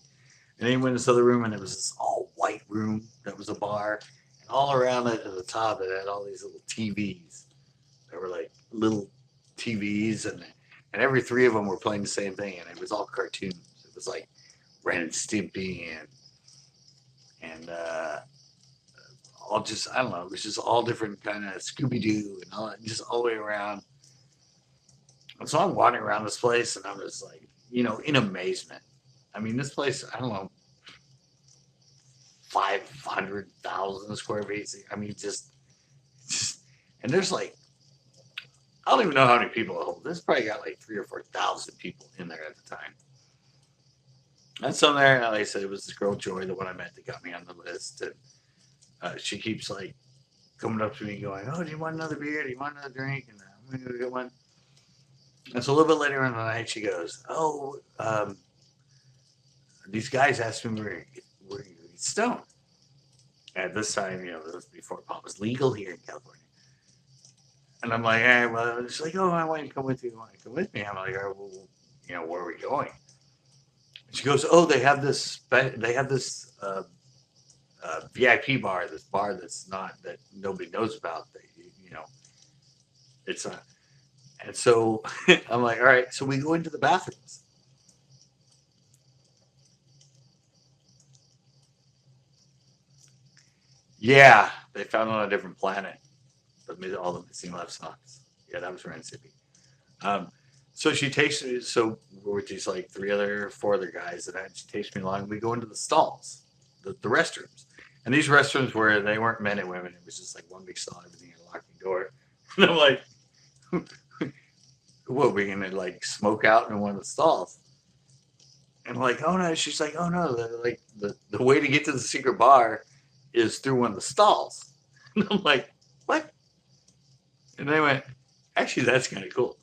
And then you went to this other room, and it was this all white room that was a bar, and all around it at the top it had all these little TVs. They were like little TVs, and every three of them were playing the same thing, and it was all cartoons. It was like Ren and Stimpy and all just I don't know. It was just all different kind of Scooby Doo and all just all the way around. And so I'm wandering around this place, and I'm just like, in amazement. I mean, this place, I don't know, 500,000 square feet. I mean, just, and there's like, I don't even know how many people it holds. This probably got like 3,000 or 4,000 people in there at the time. And so there, like I said, it was this girl Joy, the one I met that got me on the list, and she keeps like coming up to me going, "Oh, do you want another beer? Do you want another drink?" And I'm gonna go get one. And so a little bit later in the night, she goes, "Oh, these guys asked me where you eat stone." At this time, this was before pot was legal here in California. And I'm like, "Hey, well," she's like, "Oh, I want to come with you. You want to come with me?" I'm like, "Oh, well, where are we going?" And she goes, "Oh, they have this VIP bar, this bar that's not that nobody knows about. That it's not." And so I'm like, "All right." So we go into the bathrooms. Yeah, they found on a different planet. All the missing left socks. Yeah, that was Ren Sippy. Um, so she takes me. So we're with these like four other guys, and she takes me along. We go into the stalls, the restrooms, and these restrooms where they weren't men and women. It was just like one big stall, everything had a locking door. And I'm like, "What? We gonna like smoke out in one of the stalls?" And I'm like, "Oh no!" She's like, "Oh no! The way to get to the secret bar is through one of the stalls." And I'm like, "What?" And they went, "Actually, that's kind of cool."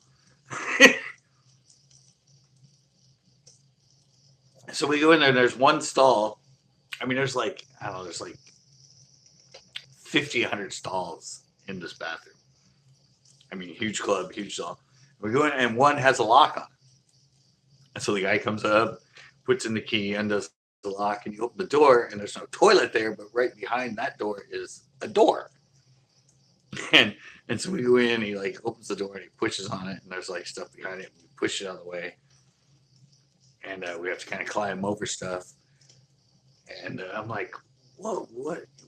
So we go in there, and there's one stall. I mean, there's like, I don't know, there's like 50, 100 stalls in this bathroom. I mean, huge club, huge stall. We go in, and one has a lock on it. And so the guy comes up, puts in the key, undoes the lock, and you open the door, and there's no toilet there, but right behind that door is a door. And and so we go in, he like opens the door and he pushes on it, and there's like stuff behind it, and we push it out of the way. And we have to kind of climb over stuff. And I'm like, "Whoa,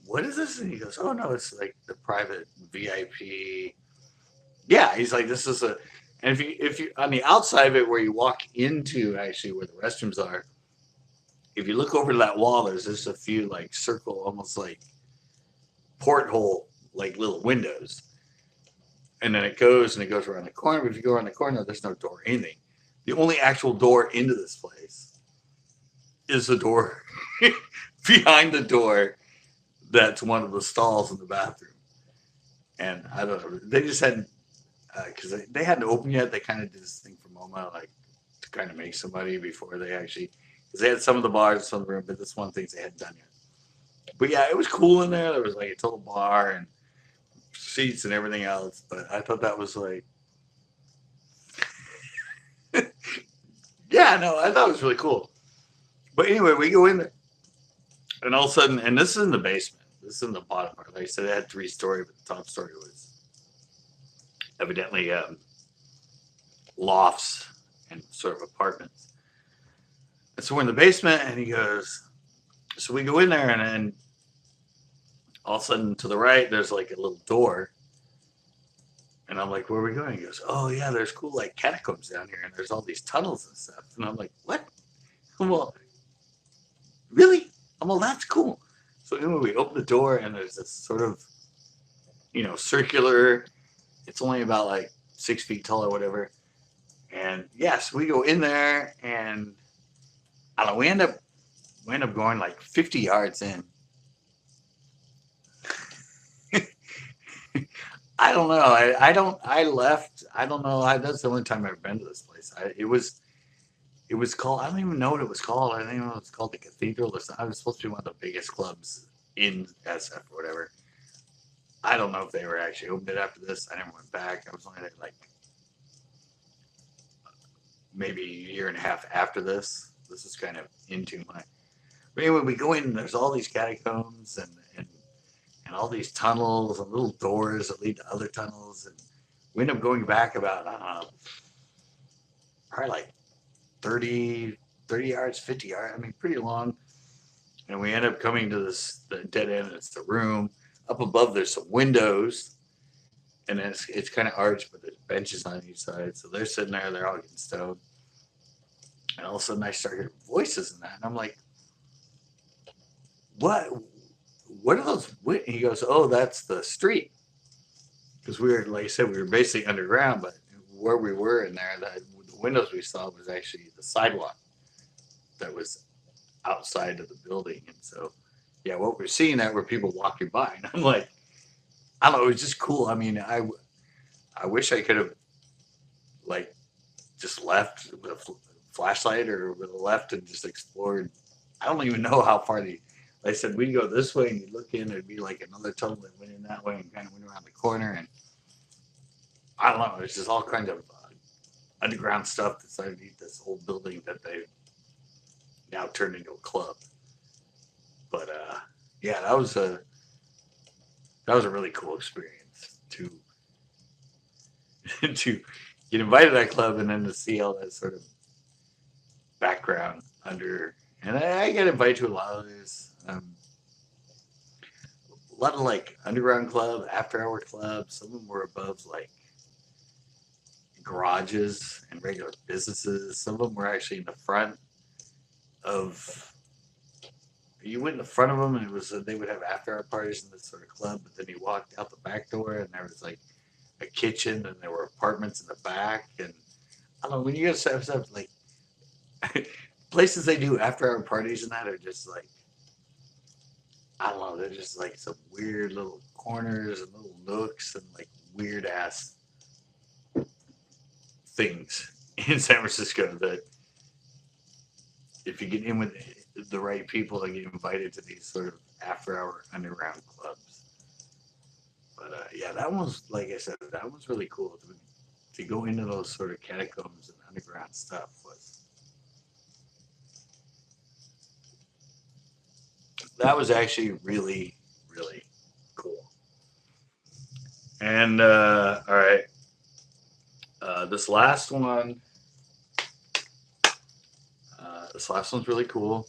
what is this?" And he goes, "Oh no, it's like the private VIP." Yeah, he's like, "This is a," and if you on the outside of it where you walk into actually where the restrooms are, if you look over to that wall, there's just a few like circle, almost like porthole, like little windows. And then it goes around the corner. But if you go around the corner, there's no door or anything. The only actual door into this place is the door behind the door that's one of the stalls in the bathroom. And I don't know, they just hadn't, because they hadn't opened yet. They kind of did this thing for MoMA, like to kind of make some money before they actually, because they had some of the bars, some of the room, but this one things they hadn't done yet. But yeah, it was cool in there. There was like a total bar and seats and everything else. But I thought that was like, yeah, no, I thought it was really cool. But anyway, we go in there, and all of a sudden, and this is in the basement. this is in the bottom part. Like I said, it had 3 story, but the top story was evidently lofts and sort of apartments. And so we're in the basement, and he goes, so we go in there, and then all of a sudden to the right, there's like a little door. And I'm like, where are we going? He goes, oh, yeah, there's cool like catacombs down here, and there's all these tunnels and stuff. And I'm like, what? Well, really? I'm well, that's cool. So anyway, we open the door, and there's this sort of, circular. It's only about like 6 feet tall or whatever. And yes, we go in there, and I don't know, we end up going like 50 yards in. I don't know. I left. I don't know. That's the only time I've been to this place. It was called. I don't even know what it was called. I don't even know it's called, the Cathedral or something. It was supposed to be one of the biggest clubs in SF or whatever. I don't know if they were actually opened it after this. I never went back. I was only there like maybe a year and a half after this. This is kind of into my. But anyway, we go in, and there's all these catacombs and all these tunnels and little doors that lead to other tunnels, and we end up going back about, I don't know, probably like 30 yards, 50 yards. I mean, pretty long. And we end up coming to the dead end. It's the room. Up above, there's some windows, and it's kind of arched, but there's benches on each side. So they're sitting there. They're all getting stoned. And all of a sudden, I start hearing voices in that, and I'm like, what? What are those? He goes, oh, that's the street. Because we were, like I said, we were basically underground, but where we were in there, the windows we saw was actually the sidewalk that was outside of the building. And so, yeah, what we're seeing that were people walking by. And I'm like, I don't know, it was just cool. I mean, I wish I could have, like, just left with a flashlight or with a left and just explored. I don't even know how far like I said, we'd go this way, and you look in, there'd be like another tunnel that went in that way and kind of went around the corner. And I don't know, it's just all kind of underground stuff that's underneath this old building that they've now turned into a club. But yeah, that was a really cool experience to to get invited to that club, and then to see all that sort of background under. And I get invited to a lot of these. A lot of like underground club, after hour clubs. Some of them were above like garages and regular businesses. Some of them were actually in the front of. You went in the front of them, and it was they would have after hour parties in this sort of club. But then you walked out the back door, and there was like a kitchen, and there were apartments in the back. And I don't know, when you go to have stuff like places they do after hour parties and that are just like, I don't know, they're just like some weird little corners and little nooks and like weird ass things in San Francisco that if you get in with the right people, they get invited to these sort of after hour underground clubs. But yeah, that one was, like I said, that was really cool to go into those sort of catacombs and underground stuff. That was actually really, really cool. And all right, this last one, this last one's really cool.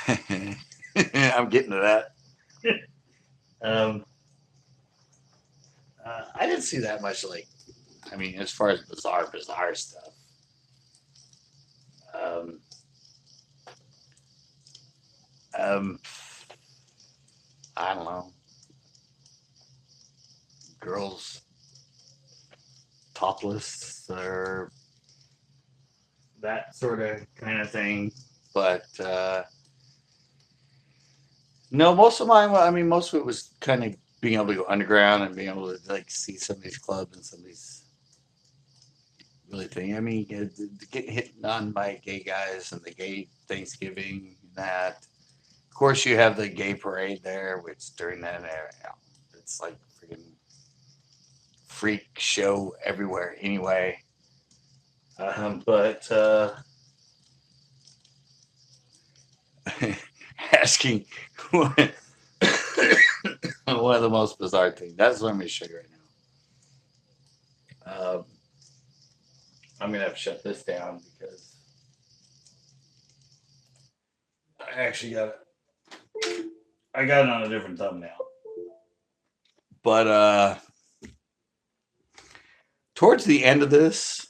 I'm getting to that. um, I didn't see that much, like, I mean, as far as bizarre stuff. Um, um, I don't know, girls topless or that sort of kind of thing. But no, most of mine, I mean, most of it was kind of being able to go underground and being able to like see some of these clubs and some of these really thing. I mean, getting hit on by gay guys and the gay Thanksgiving and that. Of course, you have the gay parade there, which during that era, it's like freaking freak show everywhere anyway. But asking one of the most bizarre things. That's what I'm going to show you right now. I'm going to have to shut this down because I actually got it. I got it on a different thumbnail. But towards the end of this,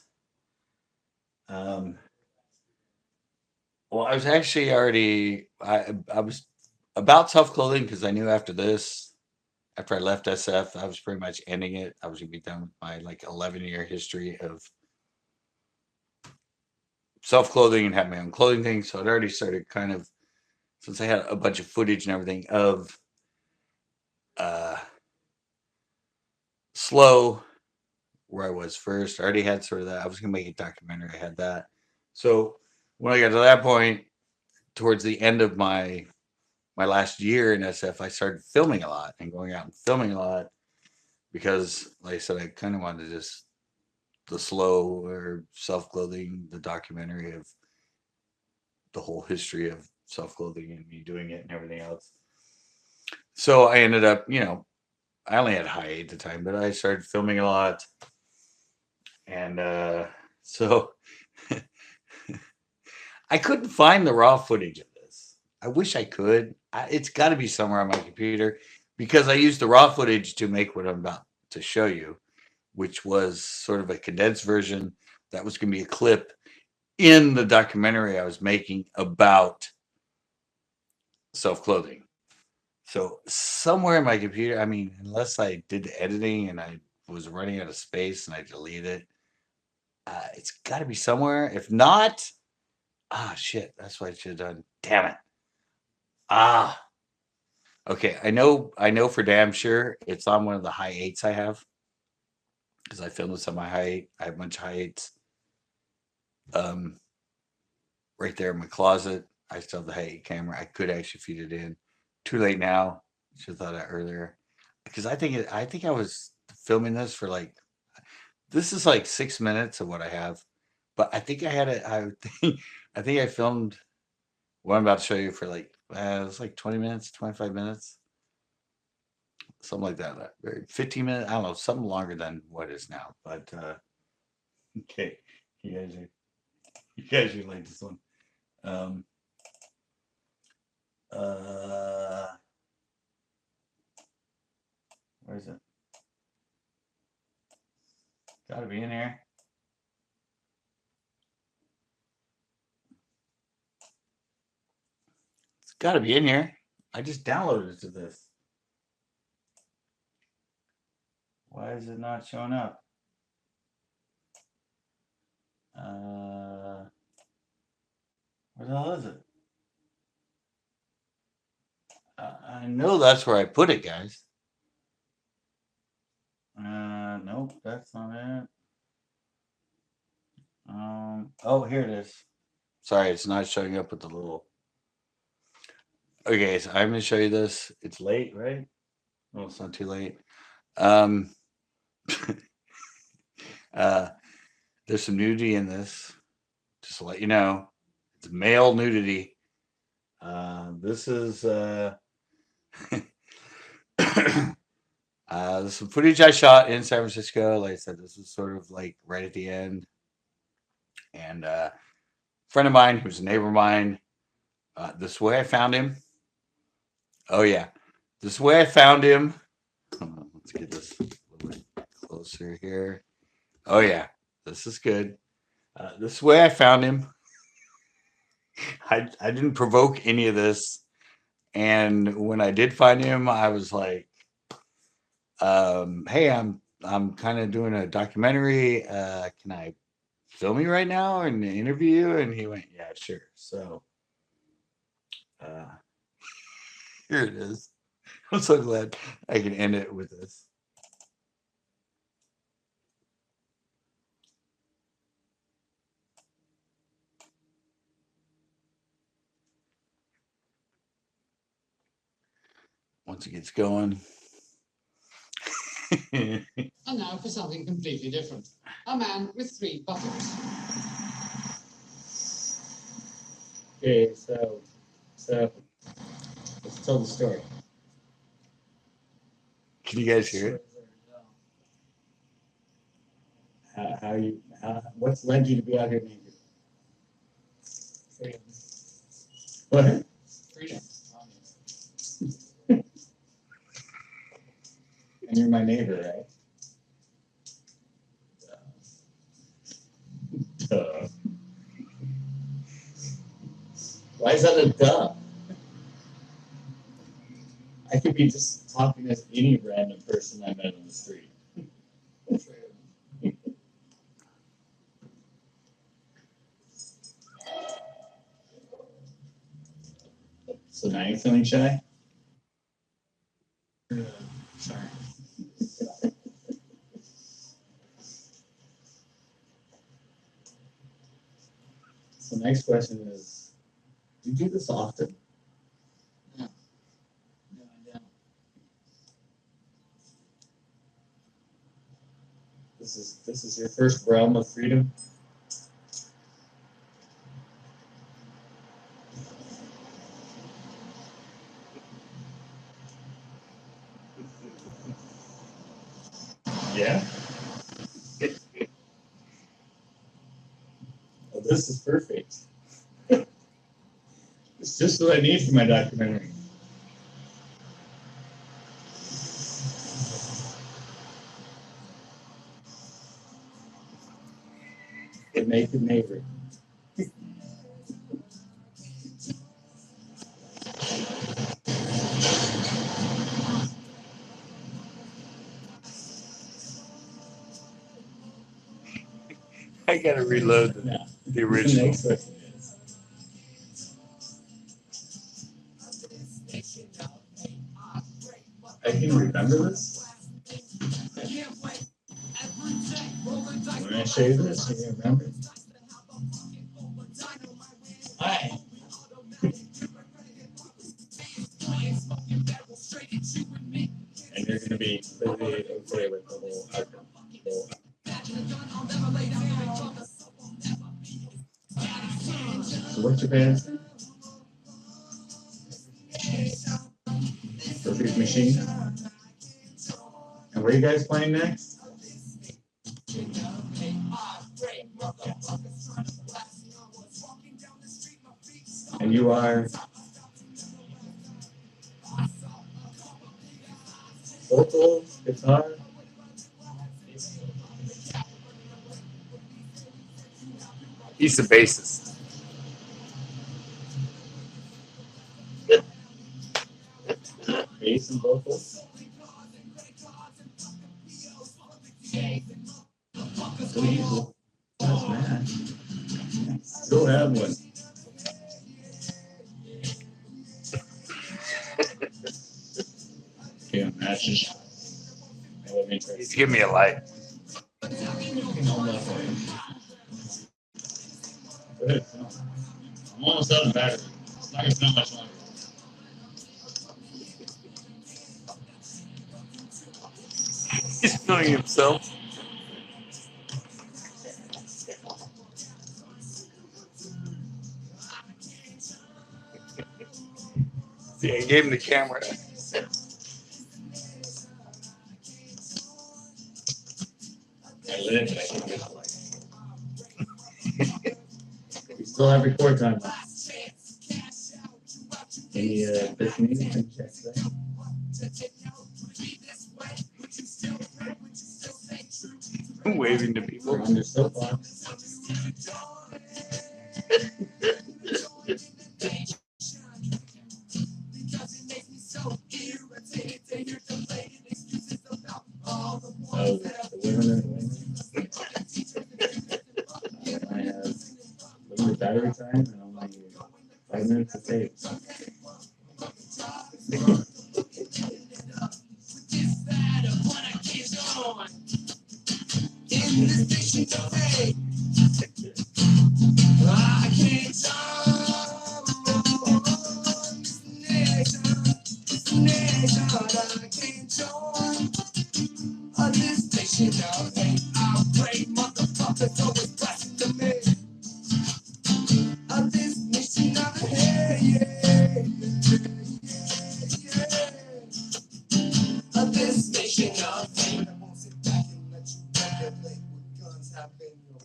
um, well, I was actually already I was about self clothing because I knew after this, after I left SF, I was pretty much ending it. I was gonna be done with my like 11-year history of self clothing and have my own clothing thing. So I'd already started kind of since I had a bunch of footage and everything of uh, slow where I was first. I already had sort of that. I was gonna make a documentary. I had that. So when I got to that point, towards the end of my last year in SF, I started filming a lot and going out and filming a lot because, like I said, I kind of wanted to just the slow or self clothing, the documentary of the whole history of self clothing and me doing it and everything else. So I ended up, I only had high at the time, but I started filming a lot. And so I couldn't find the raw footage of this. I wish I could. It's got to be somewhere on my computer because I used the raw footage to make what I'm about to show you, which was sort of a condensed version that was going to be a clip in the documentary I was making about self clothing. So somewhere in my computer, I mean, unless I did the editing and I was running out of space and I deleted it, it's got to be somewhere. If not, shit, that's what I should have done. Damn it. Ah, okay. I know for damn sure it's on one of the high eights I have because I filmed this on my high eight. I have a bunch of high eights. Um, right there in my closet. I still have the high eight camera. I could actually feed it in. Too late now. Should have thought of that earlier because I think I was filming this for like this is like 6 minutes of what I have, but I think I had it. I think I filmed what I'm about to show you for like it was like 20 minutes, 25 minutes, something like that. 15 minutes. I don't know, something longer than what is now. But okay, you guys are you guys are like this one. Um, uh, where is it? Got to be in here. It's got to be in here. I just downloaded it to this. Why is it not showing up? Where the hell is it? I know that's where I put it, guys. Nope, that's not it. Oh, here it is. Sorry, it's not showing up with the little. Okay, so I'm gonna show you this. It's late, right? Well, it's not too late. Um, uh, there's some nudity in this. Just to let you know, it's male nudity. This is this is some footage I shot in San Francisco. Like I said, this is sort of like right at the end. And a friend of mine who's a neighbor of mine, this way I found him. Oh, yeah. This way I found him. Let's get this a little bit closer here. Oh, yeah. This is good. This way I found him. I didn't provoke any of this. And when I did find him, I was like, hey, I'm kind of doing a documentary. Can I film you right now and interview you? And he went, yeah, sure. So uh, here it is. I'm so glad I can end it with this. Once it gets going. And now for something completely different. A man with 3 buttons. Okay, so So let's tell the story. Can you guys hear it? What's led you to be out here naked? Freedom. What? Freedom. And you're my neighbor, right? Duh. Why is that a duh? I could be just talking as any random person I met on the street. So now you're feeling shy? Sorry. So next question is, do you do this often? No, I don't. This is your first realm of freedom? Yeah? Well, this is perfect. It's just what I need for my documentary. The naked neighbor. I gotta reload Now, the the original. next question is, I can remember this? When I show you this, you can remember? Hi. And you're going to be completely okay with the whole outcome. So what's your band? Perfect Machine. And where are you guys playing next? And you are vocals, guitar. He's the bassist. Bass and vocals. So easy. That's mad. Still have one. Yeah, matches. Let me try. He's giving me a light. Good. I'm almost out of battery. It's not gonna smell much longer. He's feeling himself. See, I gave him the camera. I lit it, but I can't get the light. We still have record time left. Any epiphany? Anything check that? I'm waving to people. We're on your soapbox. Oh, the women and the women. I have limited battery time and only 5 minutes to tape. of this nation of fame. I won't sit back and let you regulate what guns have been your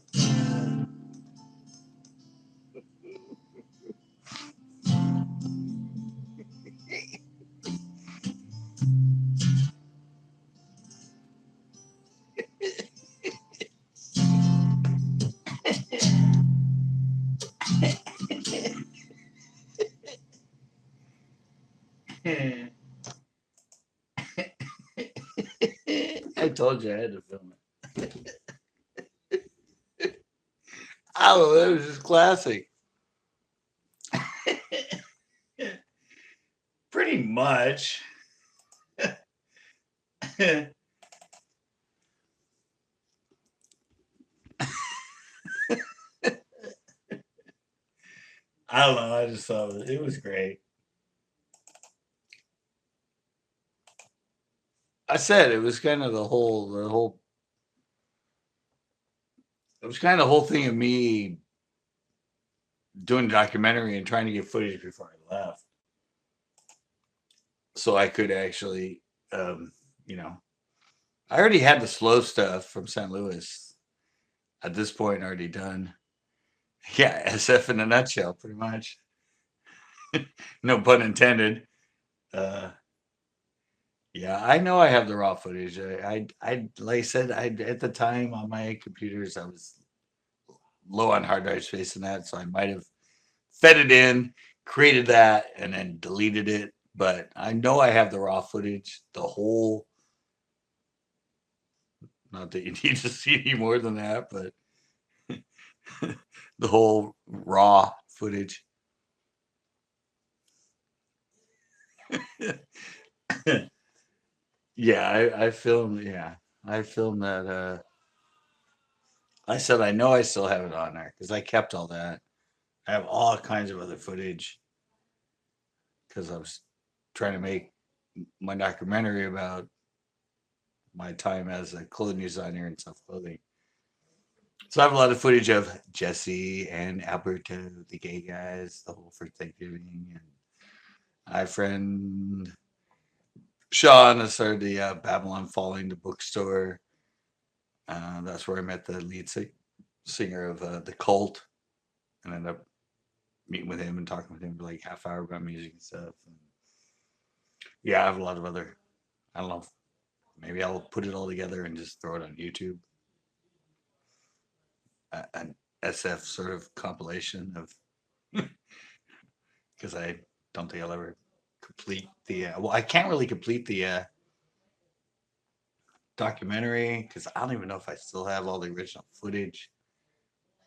I told you I had to film it. I don't know, it was just classic. Pretty much. I don't know. I just thought it was great. I said it was kind of the whole. It was kind of the whole thing of me doing a documentary and trying to get footage before I left, so I could actually, you know, I already had the slow stuff from St. Louis at this point already done. Yeah, SF in a nutshell, pretty much. No pun intended. Uh, yeah, I know I have the raw footage. Like I said, at the time on my computers, I was low on hard drive space and that, so I might have fed it in, created that, and then deleted it. But I know I have the raw footage, the whole. Not that you need to see any more than that, but the whole raw footage. Yeah, I filmed. Yeah, I filmed that. I said I know I still have it on there because I kept all that. I have all kinds of other footage because I was trying to make my documentary about my time as a clothing designer and self clothing. So I have a lot of footage of Jesse and Alberto, the gay guys, the whole for Thanksgiving, and my friend Sean that started the Babylon Falling, the bookstore. That's where I met the singer of the Cult, and ended up meeting with him and talking with him for like half hour about music and stuff. And yeah, I have a lot of other. I don't know. Maybe I'll put it all together and just throw it on YouTube. An SF sort of compilation of because I don't think I'll ever complete the. Well, I can't really complete the documentary because I don't even know if I still have all the original footage.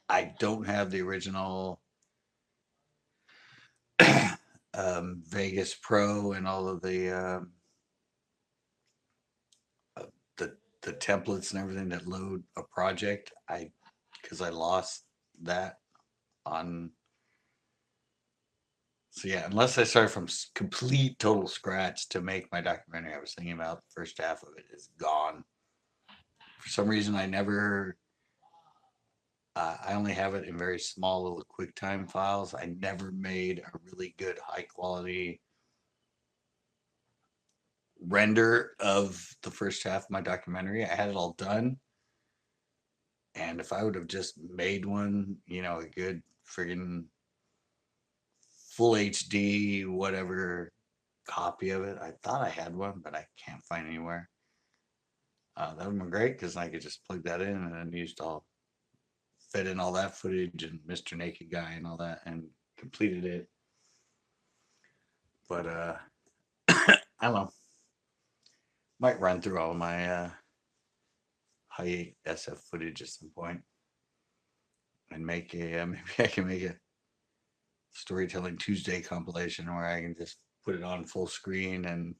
I don't have the original Vegas Pro and all of uh, the templates and everything that load a project. I because I lost that on. So yeah, unless I start from complete total scratch to make my documentary, I was thinking about the first half of it is gone. For some reason, I never. I only have it in very small little QuickTime files. I never made a really good high quality render of the first half of my documentary. I had it all done. And if I would have just made one, a good friggin' full HD, whatever copy of it, I thought I had one, but I can't find anywhere. That would have been great because I could just plug that in and then used all fed in all that footage and Mr. Naked Guy and all that and completed it. But I don't know. Might run through all my high SF footage at some point and make a maybe I can make a Storytelling Tuesday compilation where I can just put it on full screen and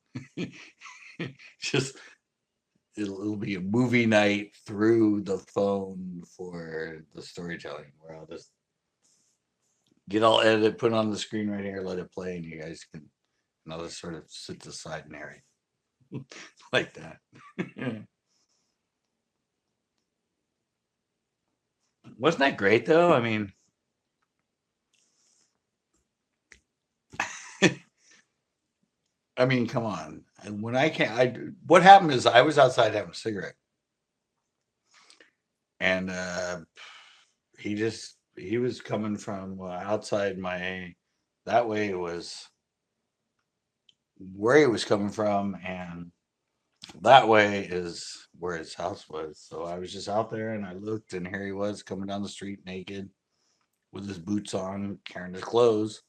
just it'll be a movie night through the phone for the storytelling where I'll just get all edited, put it on the screen right here, let it play, and you guys can and I'll just sort of sit to the side and narrate like that. Wasn't that great though? I mean, come on. And when I can't, what happened is I was outside having a cigarette, and he was coming from outside my. That way it was where he was coming from, and that way is where his house was. So I was just out there, and I looked, and here he was coming down the street naked, with his boots on, carrying his clothes,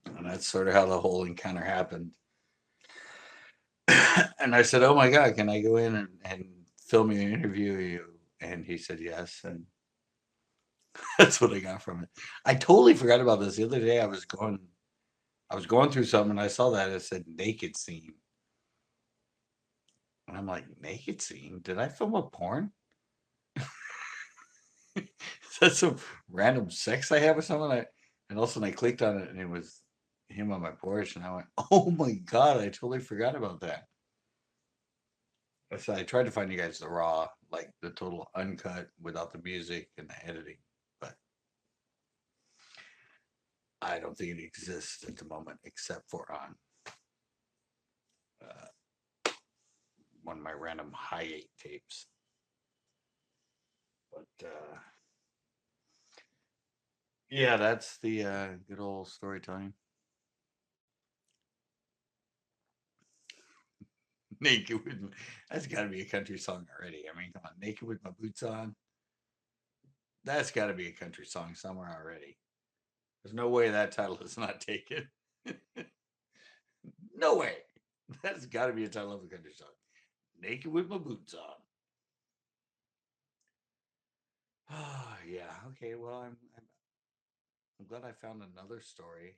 and that's sort of how the whole encounter happened. And I said, "Oh my God, can I go in and film you and interview you?" And he said yes, and that's what I got from it. I totally forgot about this. The other day I was going through something and I saw that it said naked scene. And I'm like, naked scene? Did I film a porn? Is that some random sex I have or something? And all of a sudden I clicked on it and it was him on my porch, and I went, "Oh my God, I totally forgot about that." So I tried to find you guys the raw, like the total uncut without the music and the editing, but I don't think it exists at the moment except for on one of my random high 8 tapes. But yeah, that's the good old storytelling. Naked with that's got to be a country song already. I mean, come on, naked with my boots on. That's got to be a country song somewhere already. There's no way that title is not taken. No way. That's got to be a title of a country song. Naked with my boots on. Oh yeah. Okay. Well, I'm glad I found another story.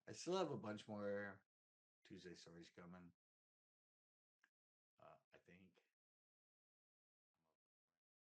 I still have a bunch more Tuesday stories coming.